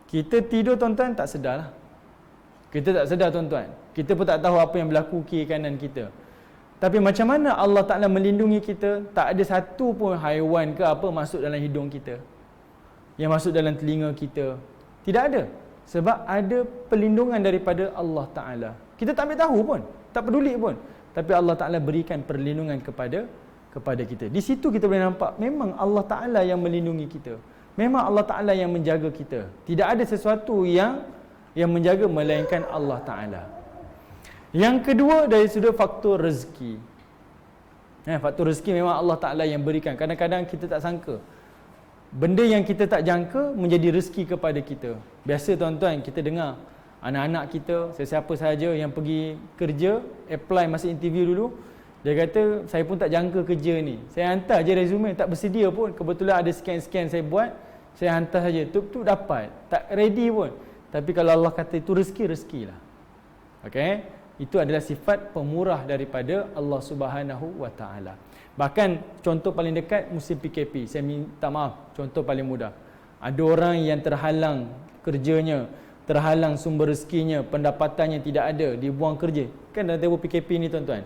Kita tidur tuan-tuan tak sedar lah. Kita tak sedar tuan-tuan. Kita pun tak tahu apa yang berlaku kiri kanan kita. Tapi macam mana Allah Ta'ala melindungi kita? Tak ada satu pun haiwan ke apa masuk dalam hidung kita, yang masuk dalam telinga kita. Tidak ada. Sebab ada perlindungan daripada Allah Ta'ala. Kita tak ambil tahu pun, tak peduli pun. Tapi Allah Ta'ala berikan perlindungan kepada kita. Di situ kita boleh nampak memang Allah Ta'ala yang melindungi kita. Memang Allah Ta'ala yang menjaga kita. Tidak ada sesuatu yang menjaga melainkan Allah Ta'ala. Yang kedua dari sudut faktor rezeki. Faktor rezeki memang Allah Ta'ala yang berikan. Kadang-kadang kita tak sangka. Benda yang kita tak jangka menjadi rezeki kepada kita. Biasa tuan-tuan kita dengar anak-anak kita, sesiapa sahaja yang pergi kerja, apply masa interview dulu, dia kata saya pun tak jangka kerja ni. Saya hantar je resume, tak bersedia pun. Kebetulan ada scan-scan saya buat, saya hantar saja. Tu dapat. Tak ready pun. Tapi kalau Allah kata itu rezeki, rezekilah. Okey? Itu adalah sifat pemurah daripada Allah Subhanahu wa Ta'ala. Bahkan contoh paling dekat musim PKP. Saya minta maaf, contoh paling mudah. Ada orang yang terhalang kerjanya, terhalang sumber rezekinya, pendapatannya tidak ada, dibuang kerja. Kan dalam tempoh PKP ni tuan-tuan.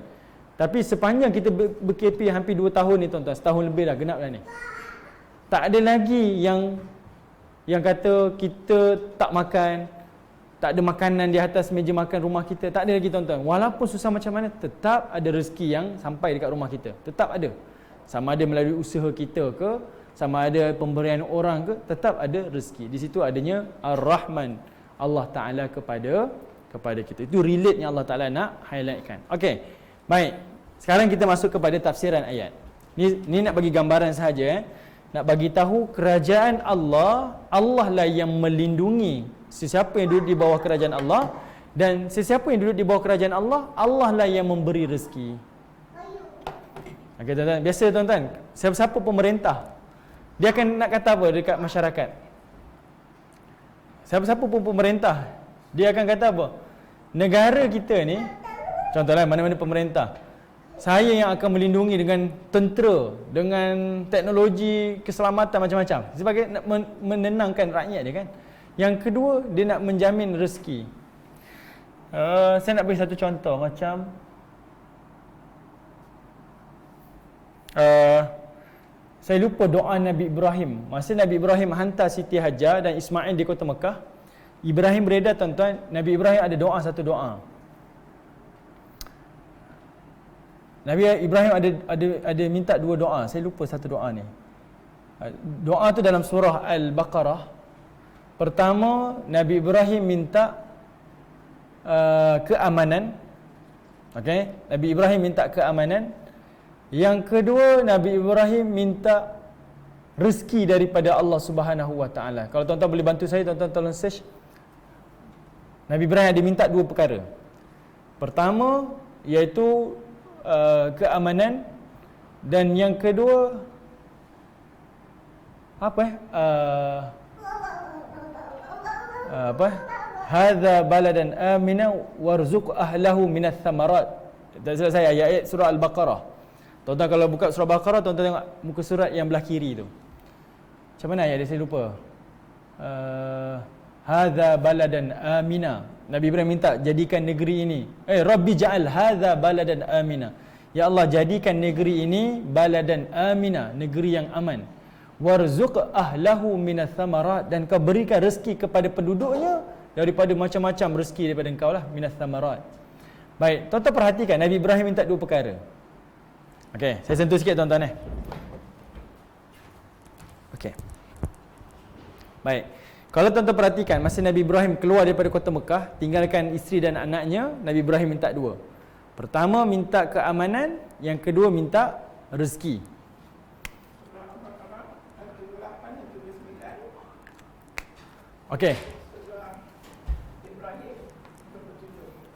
Tapi sepanjang kita PKP hampir 2 tahun ni tuan-tuan, setahun lebih dah genap dah ni. Tak ada lagi yang kata kita tak makan, tak ada makanan di atas meja makan rumah kita. Tak ada lagi tuan-tuan. Walaupun susah macam mana, tetap ada rezeki yang sampai dekat rumah kita. Tetap ada. Sama ada melalui usaha kita ke, sama ada pemberian orang ke, tetap ada rezeki. Di situ adanya Ar-Rahman Allah Ta'ala kepada kita. Itu relate yang Allah Ta'ala nak highlightkan. Okey, baik. Sekarang kita masuk kepada tafsiran ayat. Ni nak bagi gambaran sahaja. Nak bagi tahu kerajaan Allah, Allah lah yang melindungi sesiapa yang duduk di bawah kerajaan Allah, dan sesiapa yang duduk di bawah kerajaan Allah, Allah lah yang memberi rezeki. Okey tuan-tuan, biasa tuan-tuan, siapa pemerintah, dia akan nak kata apa dekat masyarakat? Siapa-siapa pun pemerintah, dia akan kata apa? Negara kita ni, contohlah mana-mana pemerintah, saya yang akan melindungi dengan tentera, dengan teknologi keselamatan macam-macam, sebagai nak menenangkan rakyat dia kan. Yang kedua, dia nak menjamin rezeki. Saya nak beri satu contoh macam saya lupa doa Nabi Ibrahim. Masa Nabi Ibrahim hantar Siti Hajar dan Ismail di kota Mekah, Ibrahim beredar tuan-tuan, Nabi Ibrahim ada doa satu doa. Nabi Ibrahim ada minta dua doa. Saya lupa satu doa ni. Doa tu dalam surah Al-Baqarah. Pertama, Nabi Ibrahim minta keamanan. Okey, Nabi Ibrahim minta keamanan. Yang kedua, Nabi Ibrahim minta rezeki daripada Allah Subhanahu Wa Taala. Kalau tuan-tuan boleh bantu saya, tuan-tuan tolong search. Nabi Ibrahim ada minta dua perkara. Pertama, iaitu keamanan, dan yang kedua hadza baladan amina warzuq ahlahu minas thamarat. Tak silap saya ayat surah Al-Baqarah. Tuan-tuan kalau buka surah Al-Baqarah, tuan-tuan tengok muka surat yang belah kiri tu. Macam mana ayat dia, saya lupa. Hadza baladan amina. Nabi Ibrahim minta jadikan negeri ini. Rabbi ja'al hadza baladan amina. Ya Allah, jadikan negeri ini baladan amina, negeri yang aman. Warzuq ahlahu minas thamarat, dan kau berikan rezeki kepada penduduknya daripada macam-macam rezeki daripada engkau lah, minas thamarat. Baik, tuan-tuan perhatikan Nabi Ibrahim minta dua perkara. Okey, saya sentuh sikit tuan-tuan . Okey. Baik. Kalau tuan-tuan perhatikan, masa Nabi Ibrahim keluar daripada kota Mekah, tinggalkan isteri dan anaknya, Nabi Ibrahim minta dua. Pertama, minta keamanan. Yang kedua, minta rezeki. Okey.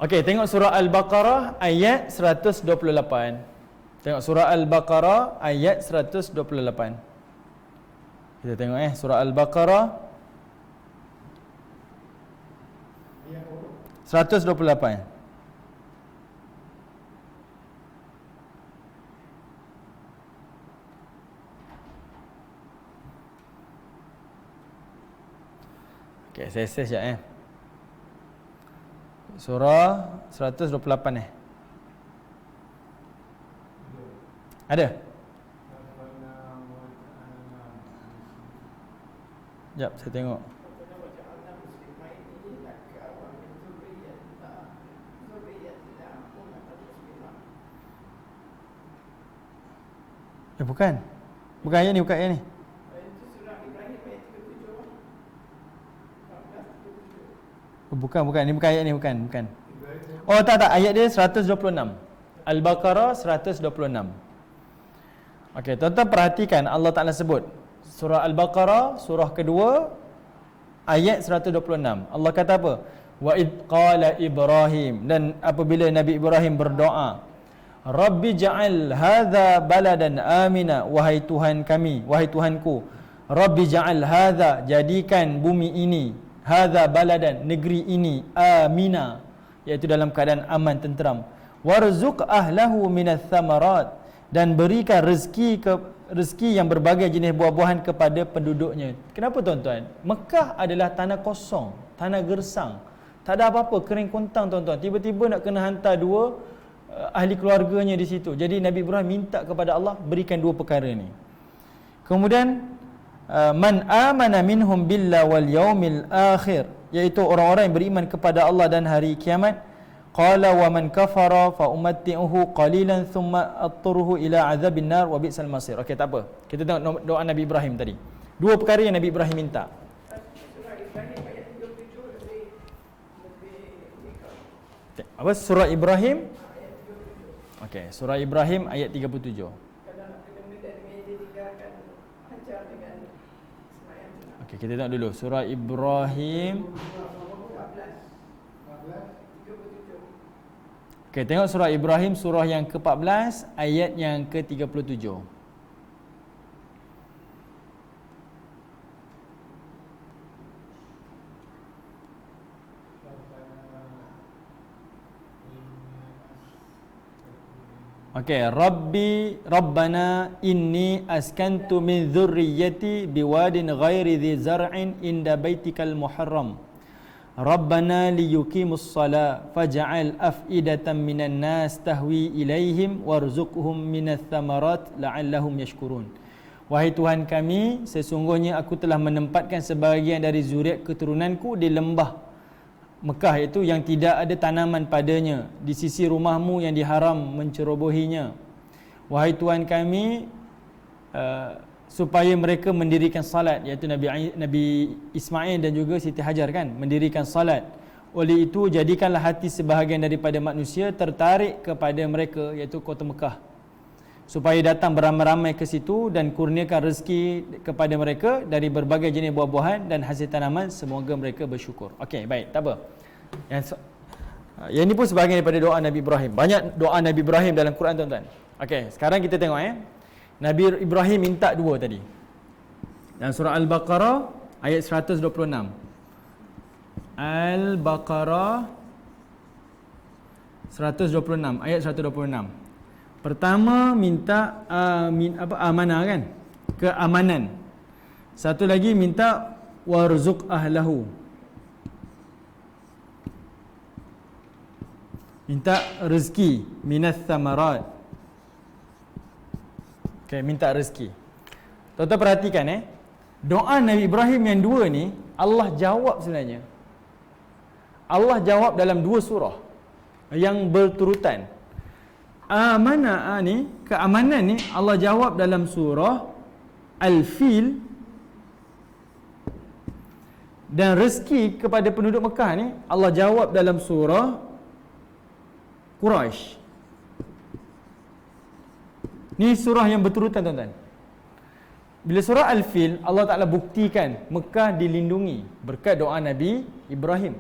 Okey, tengok surah Al-Baqarah ayat 128. Tengok surah Al-Baqarah ayat 128. Kita tengok surah Al-Baqarah 128. Okey, saya search sekejap Surah 128 Ada? Sekejap, saya tengok. Bukan. Bukan ayat ni, bukan ayat ni. Bukan. Ni bukan ayat ni, bukan. Oh, tak. Ayat dia 126. Al-Baqarah 126. Okey, tuan-tuan perhatikan Allah Ta'ala sebut. Surah Al-Baqarah, surah kedua, ayat 126. Allah kata apa? Wa id qala Ibrahim. Dan apabila Nabi Ibrahim berdoa, Rabbi ja'al hadha baladan amina. Wahai Tuhan kami, wahai Tuhanku, Rabbi ja'al hadha, jadikan bumi ini, hadha baladan, negeri ini, amina, iaitu dalam keadaan aman, tenteram. Warzuq ahlahu minas thamarat, dan berikan rezeki yang berbagai jenis buah-buahan kepada penduduknya. Kenapa tuan-tuan? Mekah adalah tanah kosong, tanah gersang, tak ada apa-apa, kering kontang tuan-tuan. Tiba-tiba nak kena hantar dua ahli keluarganya di situ. Jadi Nabi Ibrahim minta kepada Allah berikan dua perkara ni. Kemudian man amana minhum billah wal yaumil akhir, iaitu orang-orang yang beriman kepada Allah dan hari kiamat. qala wa man kafara fa umatti'uhu qalilan thumma atturuhu ila azabin nar wa bi'sal masir. Okey, tak apa. Kita tengok doa Nabi Ibrahim tadi. Dua perkara yang Nabi Ibrahim minta. Apa surah Ibrahim? Okey, surah Ibrahim ayat 37. Okey, kita tengok dulu surah Ibrahim. Okey, tengok surah Ibrahim, surah yang ke-14 ayat yang ke-37. Okey, Rabbana inni askantu min dhurriyyati biwadin ghairi dhi zar'in inda baitikal muharram. Rabbana liyuqimus shalah faj'al af'idatan minan nas tahwi ilaihim warzuqhum minats thamarat la'allahum yashkurun. Wahai Tuhan kami, sesungguhnya aku telah menempatkan sebahagian dari zuriat keturunanku di lembah Mekah, itu yang tidak ada tanaman padanya, di sisi rumahmu yang diharam mencerobohinya. Wahai Tuhan kami, supaya mereka mendirikan salat, iaitu Nabi Ismail dan juga Siti Hajar kan, mendirikan salat. Oleh itu jadikanlah hati sebahagian daripada manusia tertarik kepada mereka, iaitu kota Mekah, supaya datang beramai-ramai ke situ dan kurniakan rezeki kepada mereka dari berbagai jenis buah-buahan dan hasil tanaman, semoga mereka bersyukur. Okey, baik, tak apa. Yang ini pun sebahagian daripada doa Nabi Ibrahim. Banyak doa Nabi Ibrahim dalam Quran, tuan-tuan. Okey, sekarang kita tengok Nabi Ibrahim minta dua tadi. Dalam surah Al-Baqarah ayat 126. Al-Baqarah 126 ayat 126. Pertama minta amanah kan? Keamanan. Satu lagi minta warzuq ahlahu. Minta rezeki minas thamarat. Okey, minta rezeki. Tuan-tuan perhatikan doa Nabi Ibrahim yang dua ni Allah jawab sebenarnya. Allah jawab dalam dua surah yang berturutan. Amanah ni, keamanan ni Allah jawab dalam surah Al-Fil, dan rezeki kepada penduduk Mekah ni Allah jawab dalam surah Quraisy. Ni surah yang berturutan, tuan-tuan. Bila surah Al-Fil, Allah Ta'ala buktikan Mekah dilindungi berkat doa Nabi Ibrahim.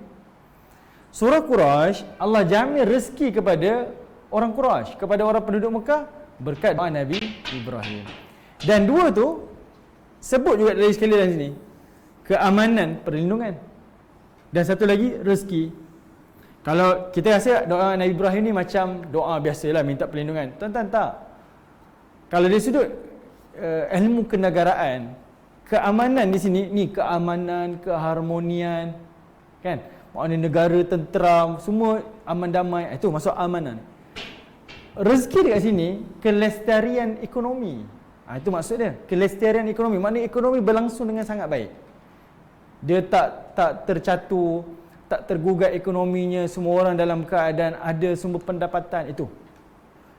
Surah Quraisy, Allah jamin rezeki kepada orang Quraisy, kepada orang penduduk Mekah berkat doa Nabi Ibrahim. Dan dua tu sebut juga dari sekali dalam sini, keamanan, perlindungan, dan satu lagi rezeki. Kalau kita rasa doa Nabi Ibrahim ni macam doa biasalah minta perlindungan, tuan-tuan, tak. Kalau dari sudut ilmu kenegaraan, keamanan di sini ni keamanan, keharmonian, kan? Maknanya negara tenteram, semua aman damai, itu masuk amanan. Rezeki dekat sini kelestarian ekonomi. Itu maksud dia, kelestarian ekonomi. Maknanya ekonomi berlangsung dengan sangat baik. Dia tak tercatur, tak tergugat ekonominya, semua orang dalam keadaan ada sumber pendapatan itu.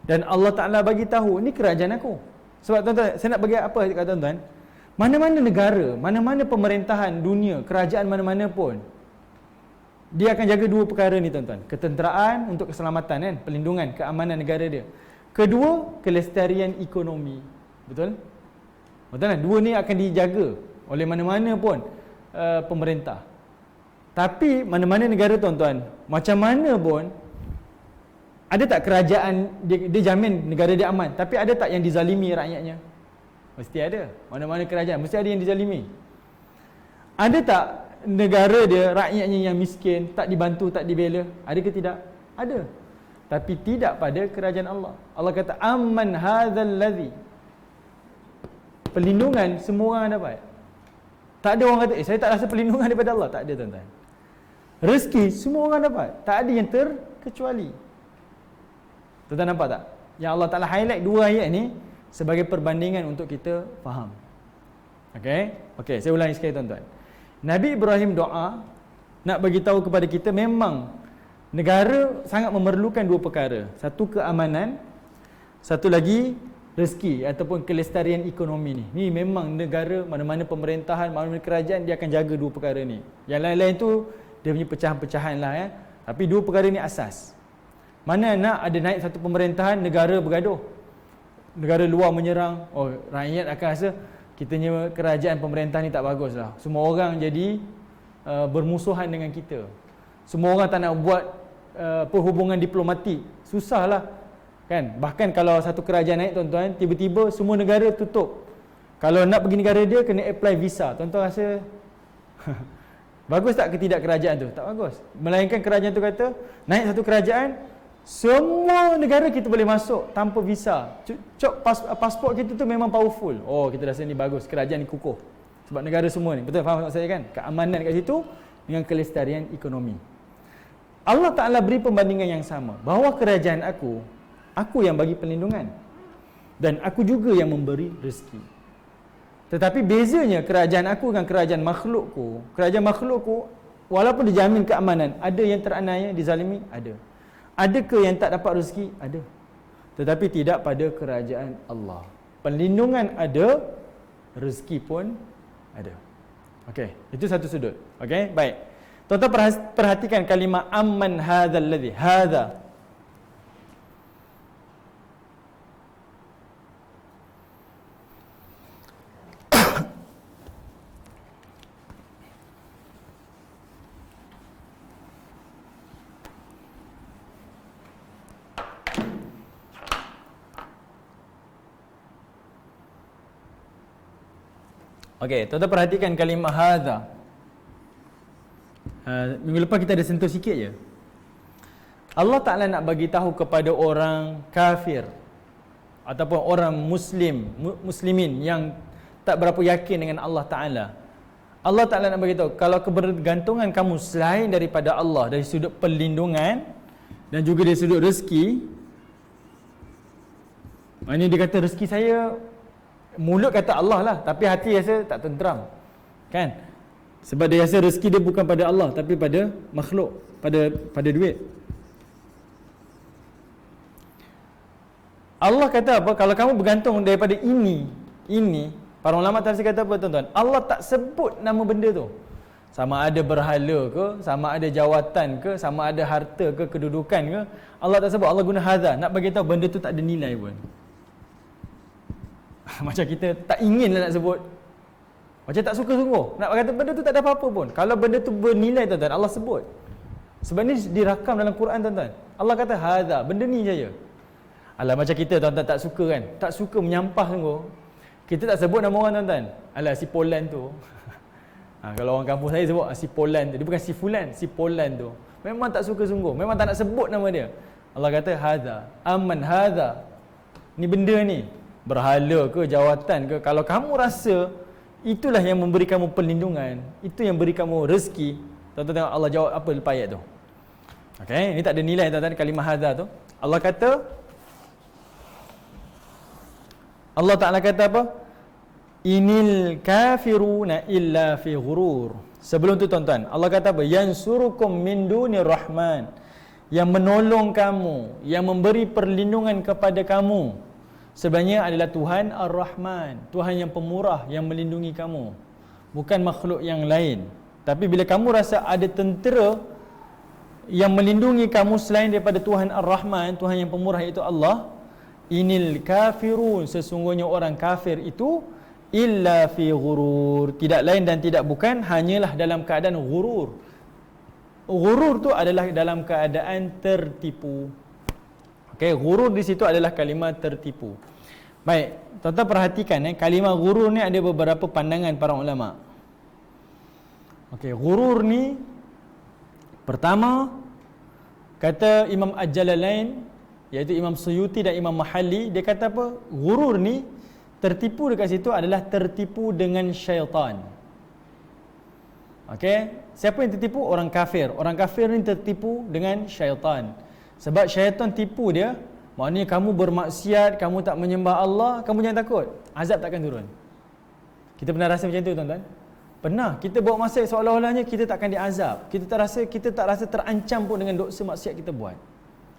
Dan Allah Ta'ala bagi tahu, ni kerajaan aku. Sebab tuan-tuan, saya nak bagi apa kat tuan-tuan? Mana-mana negara, mana-mana pemerintahan dunia, kerajaan mana-mana pun, dia akan jaga dua perkara ni, tuan-tuan. Ketenteraan untuk keselamatan kan, perlindungan, keamanan negara dia. Kedua, kelestarian ekonomi. Betul? Betul kan? Dua ni akan dijaga oleh mana-mana pun pemerintah. Tapi mana-mana negara, tuan-tuan, macam mana pun, ada tak kerajaan dia jamin negara dia aman, tapi ada tak yang dizalimi rakyatnya? Mesti ada. Mana-mana kerajaan mesti ada yang dizalimi. Ada tak negara dia rakyatnya yang miskin, tak dibantu, tak dibela? Ada ke tidak? Ada. Tapi tidak pada kerajaan Allah. Allah kata amman hadzal ladzi, perlindungan semua orang dapat. Tak ada orang kata saya tak rasa perlindungan daripada Allah. Tak ada, tuan-tuan. Rezeki semua orang dapat, tak ada yang terkecuali. Tuan-tuan nampak tak? Yang Allah Ta'ala highlight dua ayat ni sebagai perbandingan untuk kita faham. Okey, saya ulangi sekali, tuan-tuan. Nabi Ibrahim doa nak bagi tahu kepada kita, memang Negara sangat memerlukan dua perkara. Satu keamanan, satu lagi rezeki ataupun kelestarian ekonomi ni. Ni memang negara, mana-mana pemerintahan, mana-mana kerajaan, dia akan jaga dua perkara ni. Yang lain-lain tu dia punya pecahan-pecahan lah ya. Tapi dua perkara ni asas. Mana nak ada naik satu pemerintahan, negara bergaduh, negara luar menyerang, oh rakyat akan rasa kitanya kerajaan pemerintah ni tak bagus lah. Semua orang jadi bermusuhan dengan kita. Semua orang tak nak buat hubungan diplomatik. Susah lah kan. Bahkan kalau satu kerajaan naik tuan-tuan, tiba-tiba semua negara tutup. Kalau nak pergi negara dia kena apply visa. Tuan-tuan rasa bagus tak ke tidak kerajaan tu? Tak bagus. Melainkan kerajaan tu kata naik satu kerajaan, semua negara kita boleh masuk tanpa visa. Pasport kita tu memang powerful. Oh, kita rasa ni bagus, kerajaan ni kukuh. Sebab negara semua ni. Betul faham maksud saya kan? Keamanan kat situ dengan kelestarian ekonomi. Allah Ta'ala beri perbandingan yang sama. Bahawa kerajaan aku yang bagi perlindungan. Dan aku juga yang memberi rezeki. Tetapi bezanya kerajaan aku dengan kerajaan makhlukku. Kerajaan makhlukku, walaupun dijamin keamanan, ada yang teraniaya, dizalimi? Ada. Adakah yang tak dapat rezeki? Ada. Tetapi tidak pada kerajaan Allah. Perlindungan ada, rezeki pun ada. Okey, itu satu sudut. Okey, baik. Tuan-tuan perhatikan kalimah amman hadzal ladzi hadza. Okey, tuan-tuan perhatikan kalimah hadza. Minggu lepas kita ada sentuh sikit je. Allah Ta'ala nak bagi tahu kepada orang kafir ataupun orang muslimin yang tak berapa yakin dengan Allah Ta'ala. Allah Ta'ala nak bagi tahu, kalau kebergantungan kamu selain daripada Allah, dari sudut perlindungan dan juga dari sudut rezeki, ini dia kata rezeki saya, mulut kata Allah lah, tapi hati rasa tak tenteram, kan? Sebab dia rasa rezeki dia bukan pada Allah, tapi pada makhluk, pada duit. Allah kata apa? Kalau kamu bergantung daripada ini, para ulama tafsir kata apa tuan-tuan? Allah tak sebut nama benda tu. Sama ada berhala ke, sama ada jawatan ke, sama ada harta ke, kedudukan ke, Allah tak sebut. Allah guna hadza, nak bagi tahu benda tu tak ada nilai pun. Macam kita tak ingin nak sebut, macam tak suka sungguh nak kata benda tu tak ada apa-apa pun. Kalau benda tu bernilai tuan-tuan, Allah sebut. Sebab ni dirakam dalam Quran tuan-tuan. Allah kata hadza, benda ni saja. Alah, macam kita tuan-tuan tak suka kan, tak suka menyampah sungguh, kita tak sebut nama orang tuan-tuan. Alah, si Polan tu. Kalau orang kampung saya sebut si Polan tu, dia bukan si Fulan, si Polan tu. Memang tak suka sungguh, memang tak nak sebut nama dia. Allah kata hadza, aman hadza, ni benda ni, berhala ke, jawatan ke, kalau kamu rasa itulah yang memberi kamu perlindungan, itu yang beri kamu rezeki, tuan-tuan tengok Allah jawab apa lepas ayat tu. Okey, ini tak ada nilai tuan-tuan, kalimah hadza tu. Allah kata, Allah Ta'ala kata apa? Inil kafiruna illa fi ghurur. Sebelum tu tuan-tuan, Allah kata apa? Yansurukum min dunir rahman, yang menolong kamu, yang memberi perlindungan kepada kamu, sebenarnya adalah Tuhan Ar-Rahman, Tuhan yang pemurah, yang melindungi kamu, bukan makhluk yang lain. Tapi bila kamu rasa ada tentera yang melindungi kamu selain daripada Tuhan Ar-Rahman, Tuhan yang pemurah, iaitu Allah, inil kafirun, sesungguhnya orang kafir itu illa fi ghurur, tidak lain dan tidak bukan hanyalah dalam keadaan ghurur. Ghurur tu adalah dalam keadaan tertipu. Okey, ghurur di situ adalah kalimah tertipu. Baik, tuan-tuan perhatikan kalimah ghurur ni ada beberapa pandangan para ulama. Okey, ghurur ni pertama kata Imam Al-Jalalain, iaitu Imam Suyuti dan Imam Mahalli, dia kata apa? Ghurur ni, tertipu dekat situ adalah tertipu dengan syaitan. Okey, siapa yang tertipu? Orang kafir. Orang kafir ni tertipu dengan syaitan. Sebab syaitan tipu dia, maknanya kamu bermaksiat, kamu tak menyembah Allah, kamu jangan takut, azab takkan turun. Kita pernah rasa macam tu tuan-tuan? Pernah kita buat maksiat seolah-olahnya kita tak akan diazab. Kita tak rasa terancam pun dengan dosa maksiat kita buat.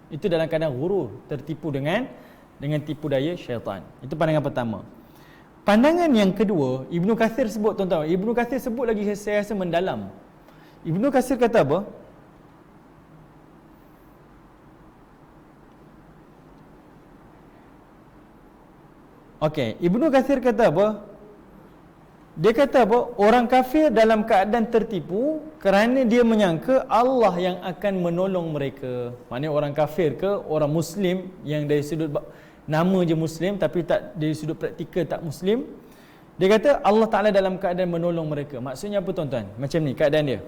Itu dalam keadaan ghurur, tertipu dengan tipu daya syaitan. Itu pandangan pertama. Pandangan yang kedua, Ibnu Katsir sebut, tuan-tuan. Ibnu Katsir sebut lagi, saya rasa mendalam. Ibnu Katsir kata apa? Okey, Ibnu Katsir kata apa? Dia kata apa? Orang kafir dalam keadaan tertipu kerana dia menyangka Allah yang akan menolong mereka. Maknanya orang kafir ke orang Muslim yang dari sudut nama je Muslim tapi tak dari sudut praktikal tak Muslim. Dia kata Allah Ta'ala dalam keadaan menolong mereka. Maksudnya apa tuan-tuan? Macam ni keadaan dia.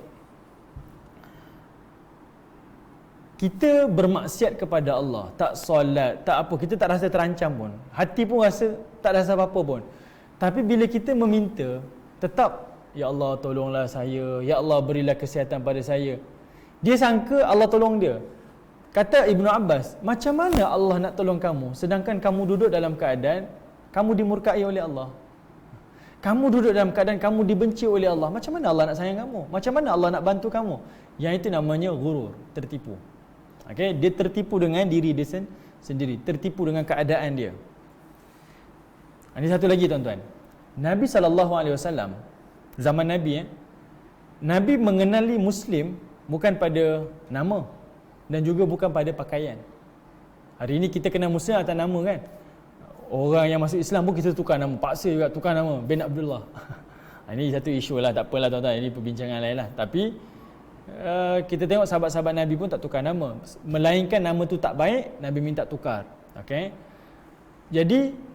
Kita bermaksiat kepada Allah, tak solat, tak apa, kita tak rasa terancam pun. Hati pun rasa tak rasa apa-apa pun. Tapi bila kita meminta, tetap, ya Allah tolonglah saya, ya Allah berilah kesihatan pada saya. Dia sangka Allah tolong dia. Kata Ibnu Abbas, macam mana Allah nak tolong kamu sedangkan kamu duduk dalam keadaan kamu dimurkai oleh Allah? Kamu duduk dalam keadaan kamu dibenci oleh Allah. Macam mana Allah nak sayang kamu? Macam mana Allah nak bantu kamu? Yang itu namanya ghurur, tertipu. Okay? Dia tertipu dengan diri dia sendiri, tertipu dengan keadaan dia. Ini satu lagi tuan-tuan. Nabi SAW, zaman Nabi, Nabi mengenali Muslim bukan pada nama dan juga bukan pada pakaian. Hari ini kita kenal Muslim atas nama kan. Orang yang masuk Islam pun kita tukar nama, paksa juga tukar nama, bin Abdullah. Ini satu isu lah, tak apalah tuan-tuan, ini perbincangan lain lah. Tapi kita tengok sahabat-sahabat Nabi pun tak tukar nama. Melainkan nama tu tak baik, Nabi minta tukar. Okay? Jadi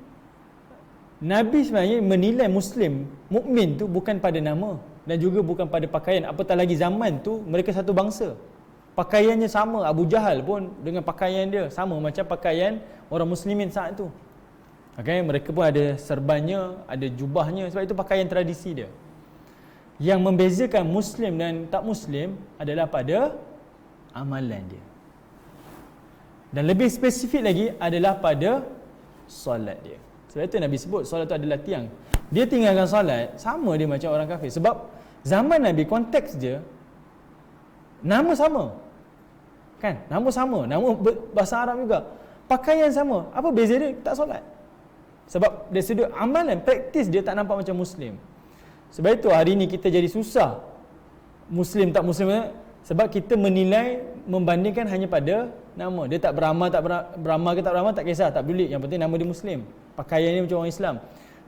Nabi sebenarnya menilai Muslim, mukmin tu bukan pada nama dan juga bukan pada pakaian. Apatah lagi zaman tu mereka satu bangsa. Pakaiannya sama, Abu Jahal pun dengan pakaian dia sama macam pakaian orang muslimin saat tu. Okay, mereka pun ada serbannya, ada jubahnya, sebab itu pakaian tradisi dia. Yang membezakan Muslim dan tak Muslim adalah pada amalan dia. Dan lebih spesifik lagi adalah pada solat dia. Sebab itu Nabi sebut solat itu adalah tiang. Dia tinggalkan solat, sama dia macam orang kafir. Sebab zaman Nabi, konteks dia, nama sama. Kan? Nama sama. Nama bahasa Arab juga. Pakaian sama. Apa beza dia? Tak solat. Sebab dari sudut amalan, praktis dia tak nampak macam Muslim. Sebab itu hari ini kita jadi susah Muslim tak Muslim. Sebab kita menilai, membandingkan hanya pada nama. Dia tak beramal, beramal ke tak beramal, tak kisah, tak peduli. Yang penting nama dia Muslim, pakaiannya macam orang Islam.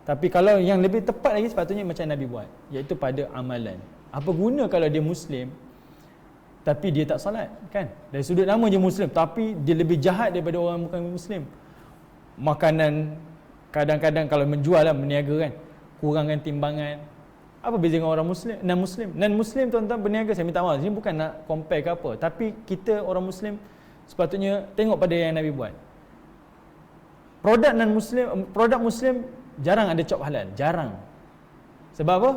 Tapi kalau yang lebih tepat lagi sepatutnya macam Nabi buat, iaitu pada amalan. Apa guna kalau dia Muslim tapi dia tak solat, kan? Dari sudut nama je Muslim tapi dia lebih jahat daripada orang bukan Muslim. Makanan kadang-kadang kalau menjual lah, berniaga kan, kurangkan timbangan. Apa beza dengan orang Muslim, non-Muslim? Non-Muslim tuan-tuan berniaga, saya minta maaf, ini bukan nak compare ke apa, tapi kita orang Muslim sepatutnya tengok pada yang Nabi buat. Produk non-Muslim, produk Muslim jarang ada cop halal, jarang. Sebab apa?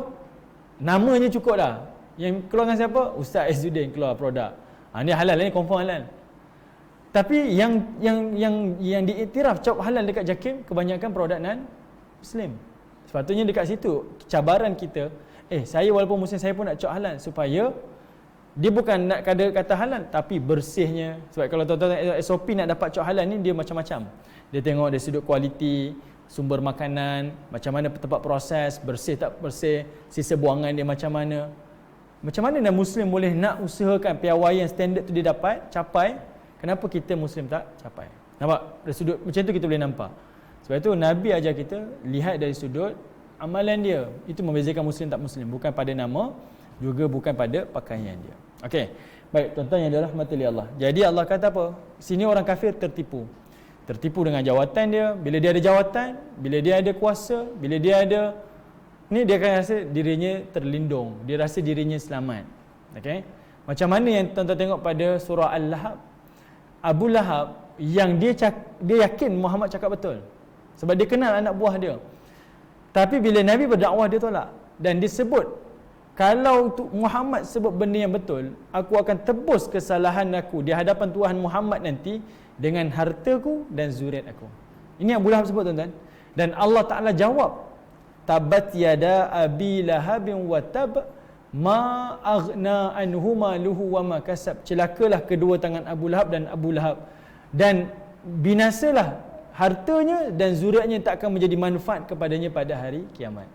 Namanya cukup dah. Yang keluarkan siapa? Ustaz Izzuddin keluar produk. Ni halal, ni confirm halal. Tapi yang diiktiraf cop halal dekat JAKIM kebanyakan produk non-Muslim. Sepatutnya dekat situ cabaran kita, saya walaupun Muslim saya pun nak cop halal supaya dia bukan nak kata halal tapi bersihnya. Sebab kalau tuan-tuan SOP nak dapat cop halal ni dia macam-macam. Dia tengok dari sudut kualiti sumber makanan, macam mana tempat proses, bersih tak bersih, sisa buangan dia macam mana. Macam mana Muslim boleh nak usahakan piawaian standard tu dia dapat capai, kenapa kita Muslim tak capai? Nampak? Dari sudut macam tu kita boleh nampak. Sebab itu Nabi ajar kita lihat dari sudut amalan dia. Itu membezakan Muslim tak Muslim, bukan pada nama, juga bukan pada pakaian dia. Okey. Baik, tuan-tuan yang dirahmati oleh Allah. Jadi Allah kata apa? Sini orang kafir tertipu. Tertipu dengan jawatan dia. Bila dia ada jawatan, bila dia ada kuasa, bila dia ada ni, dia akan rasa dirinya terlindung, dia rasa dirinya selamat. Okey. Macam mana yang tuan-tuan tengok pada surah Al-Lahab? Abu Lahab yang dia yakin Muhammad cakap betul. Sebab dia kenal anak buah dia. Tapi bila Nabi berdakwah dia tolak. Dan disebut, kalau Muhammad sebut benda yang betul, aku akan tebus kesalahan aku di hadapan Tuhan Muhammad nanti dengan hartaku dan zuriat aku. Ini Abu Lahab sebut tuan-tuan. Dan Allah Ta'ala jawab tabat yada abi lahabin wa tab ma aghna anhu maluhu wa ma kasab. Celakalah kedua tangan Abu Lahab dan Abu Lahab, dan binasalah hartanya dan zuriatnya tak akan menjadi manfaat kepadanya pada hari kiamat.